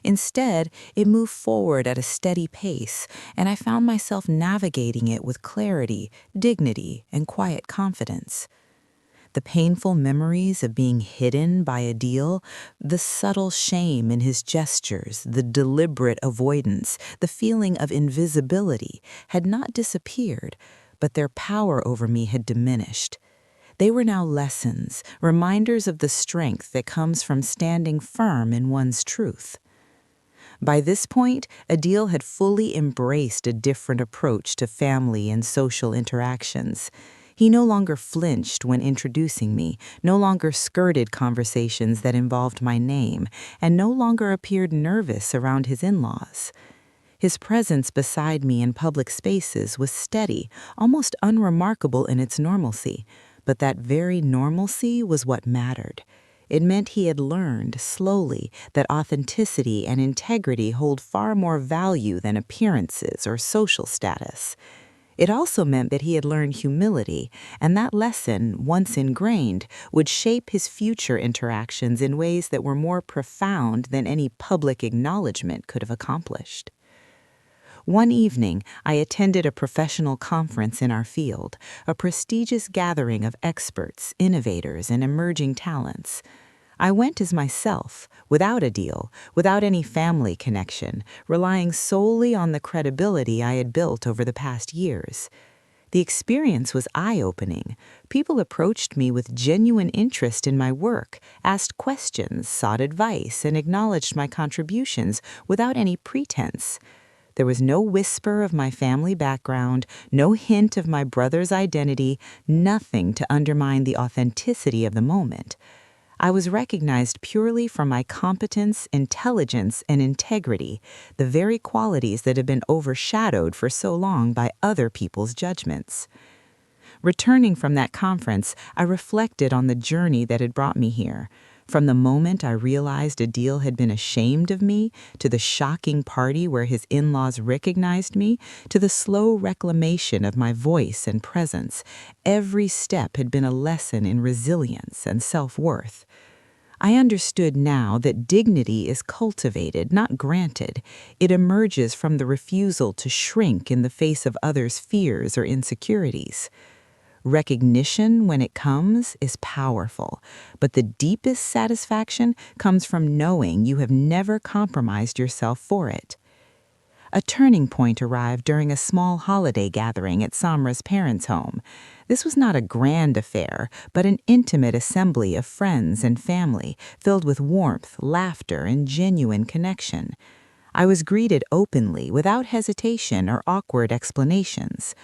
Instead, it moved forward at a steady pace, and I found myself navigating it with clarity, dignity, and quiet confidence. The painful memories of being hidden by Adil, the subtle shame in his gestures, the deliberate avoidance, the feeling of invisibility had not disappeared, but their power over me had diminished. They were now lessons, reminders of the strength that comes from standing firm in one's truth. By this point, Adil had fully embraced a different approach to family and social interactions. He no longer flinched when introducing me, no longer skirted conversations that involved my name, and no longer appeared nervous around his in-laws. His presence beside me in public spaces was steady, almost unremarkable in its normalcy, but that very normalcy was what mattered. It meant he had learned, slowly, that authenticity and integrity hold far more value than appearances or social status. It also meant that he had learned humility, and that lesson, once ingrained, would shape his future interactions in ways that were more profound than any public acknowledgement could have accomplished. One evening, I attended a professional conference in our field, a prestigious gathering of experts, innovators, and emerging talents. I went as myself, without a deal, without any family connection, relying solely on the credibility I had built over the past years. The experience was eye-opening. People approached me with genuine interest in my work, asked questions, sought advice, and acknowledged my contributions without any pretense. There was no whisper of my family background, no hint of my brother's identity, nothing to undermine the authenticity of the moment. I was recognized purely for my competence, intelligence, and integrity, the very qualities that had been overshadowed for so long by other people's judgments. Returning from that conference, I reflected on the journey that had brought me here. From the moment I realized Adil had been ashamed of me, to the shocking party where his in-laws recognized me, to the slow reclamation of my voice and presence, every step had been a lesson in resilience and self-worth. I understood now that dignity is cultivated, not granted. It emerges from the refusal to shrink in the face of others' fears or insecurities. Recognition, when it comes, is powerful, but the deepest satisfaction comes from knowing you have never compromised yourself for it. A turning point arrived during a small holiday gathering at Samra's parents' home. This was not a grand affair, but an intimate assembly of friends and family, filled with warmth, laughter, and genuine connection. I was greeted openly, without hesitation or awkward explanations.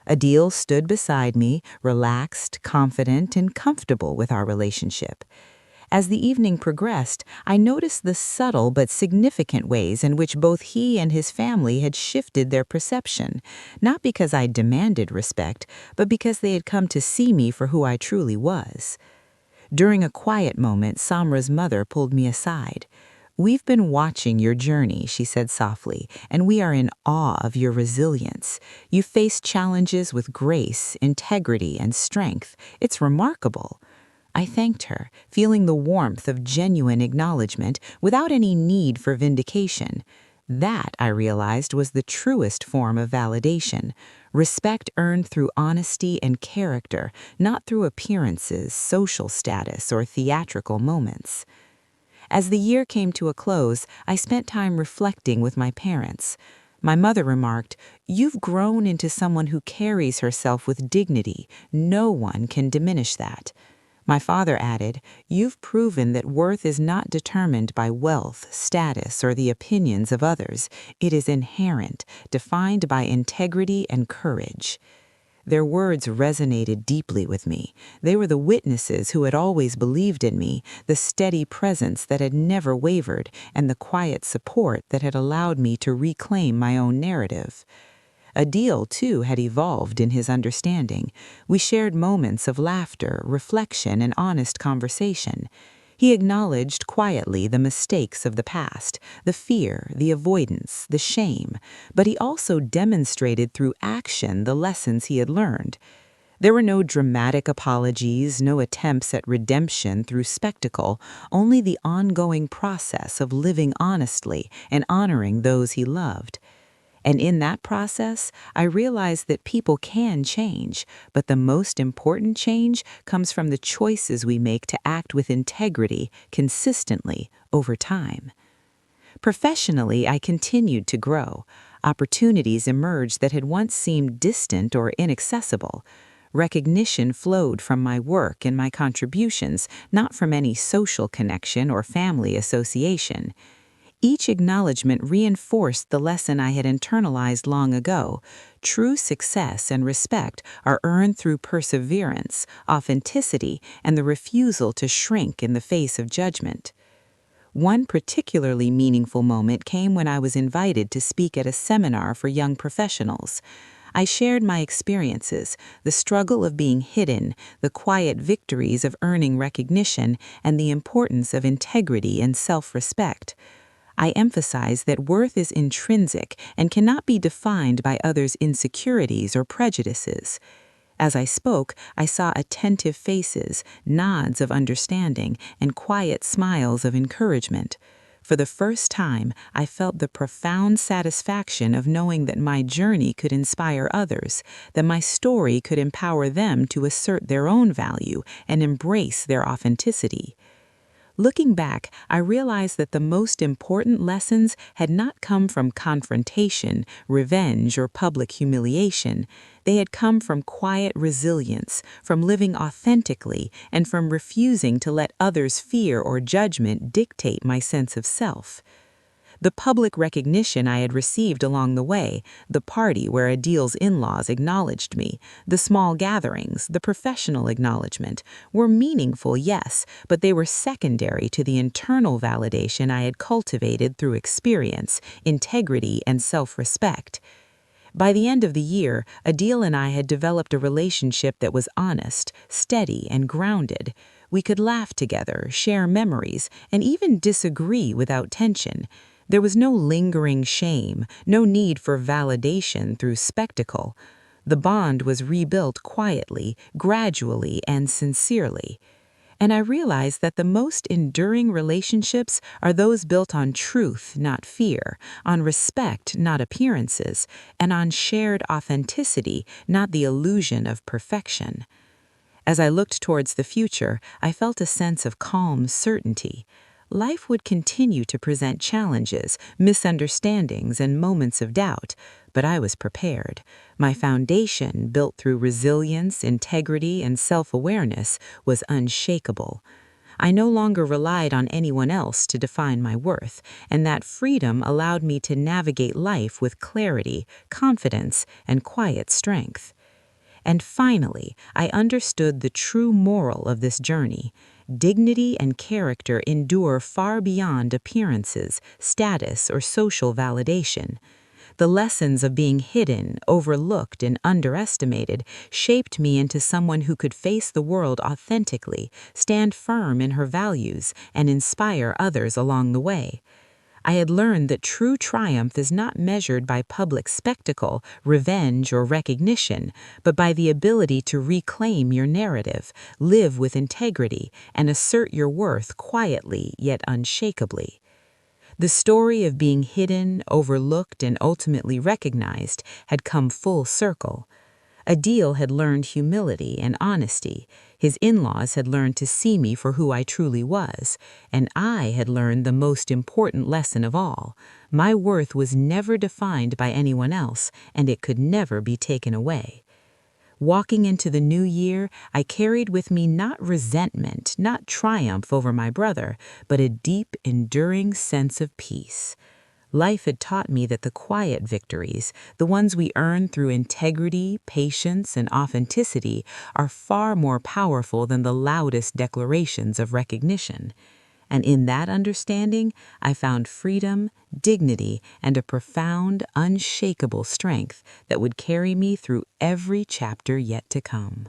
Adil stood beside me, relaxed, confident, and comfortable with our relationship. As the evening progressed, I noticed the subtle but significant ways in which both he and his family had shifted their perception, not because I demanded respect, but because they had come to see me for who I truly was. During a quiet moment, Samra's mother pulled me aside. "We've been watching your journey," she said softly, "and we are in awe of your resilience. You face challenges with grace, integrity, and strength. It's remarkable." I thanked her, feeling the warmth of genuine acknowledgement without any need for vindication. That, I realized, was the truest form of validation. Respect earned through honesty and character, not through appearances, social status, or theatrical moments. As the year came to a close, I spent time reflecting with my parents. My mother remarked, "You've grown into someone who carries herself with dignity. No one can diminish that." My father added, "You've proven that worth is not determined by wealth, status, or the opinions of others. It is inherent, defined by integrity and courage." Their words resonated deeply with me. They were the witnesses who had always believed in me, the steady presence that had never wavered, and the quiet support that had allowed me to reclaim my own narrative. Adil, too, had evolved in his understanding. We shared moments of laughter, reflection, and honest conversation. He acknowledged quietly the mistakes of the past, the fear, the avoidance, the shame, but he also demonstrated through action the lessons he had learned. There were no dramatic apologies, no attempts at redemption through spectacle, only the ongoing process of living honestly and honoring those he loved. And in that process, I realized that people can change, but the most important change comes from the choices we make to act with integrity consistently over time. Professionally, I continued to grow. Opportunities emerged that had once seemed distant or inaccessible. Recognition flowed from my work and my contributions, not from any social connection or family association. Each acknowledgement reinforced the lesson I had internalized long ago. True success and respect are earned through perseverance, authenticity, and the refusal to shrink in the face of judgment. One particularly meaningful moment came when I was invited to speak at a seminar for young professionals. I shared my experiences, the struggle of being hidden, the quiet victories of earning recognition, and the importance of integrity and self-respect. I emphasize that worth is intrinsic and cannot be defined by others' insecurities or prejudices. As I spoke, I saw attentive faces, nods of understanding, and quiet smiles of encouragement. For the first time, I felt the profound satisfaction of knowing that my journey could inspire others, that my story could empower them to assert their own value and embrace their authenticity. Looking back, I realized that the most important lessons had not come from confrontation, revenge, or public humiliation. They had come from quiet resilience, from living authentically, and from refusing to let others' fear or judgment dictate my sense of self. The public recognition I had received along the way, the party where Adil's in-laws acknowledged me, the small gatherings, the professional acknowledgement, were meaningful, yes, but they were secondary to the internal validation I had cultivated through experience, integrity, and self-respect. By the end of the year, Adil and I had developed a relationship that was honest, steady, and grounded. We could laugh together, share memories, and even disagree without tension. There was no lingering shame, no need for validation through spectacle. The bond was rebuilt quietly, gradually, and sincerely. And I realized that the most enduring relationships are those built on truth, not fear, on respect, not appearances, and on shared authenticity, not the illusion of perfection. As I looked towards the future, I felt a sense of calm certainty. Life would continue to present challenges, misunderstandings, and moments of doubt, but I was prepared. My foundation, built through resilience, integrity, and self-awareness, was unshakable. I no longer relied on anyone else to define my worth, and that freedom allowed me to navigate life with clarity, confidence, and quiet strength. And finally, I understood the true moral of this journey. Dignity and character endure far beyond appearances, status, or social validation. The lessons of being hidden, overlooked, and underestimated shaped me into someone who could face the world authentically, stand firm in her values, and inspire others along the way. I had learned that true triumph is not measured by public spectacle, revenge, or recognition, but by the ability to reclaim your narrative, live with integrity, and assert your worth quietly yet unshakably. The story of being hidden, overlooked, and ultimately recognized had come full circle. Adil had learned humility and honesty. His in-laws had learned to see me for who I truly was, and I had learned the most important lesson of all. My worth was never defined by anyone else, and it could never be taken away. Walking into the new year, I carried with me not resentment, not triumph over my brother, but a deep, enduring sense of peace. Life had taught me that the quiet victories, the ones we earn through integrity, patience, and authenticity, are far more powerful than the loudest declarations of recognition. And in that understanding, I found freedom, dignity, and a profound, unshakable strength that would carry me through every chapter yet to come.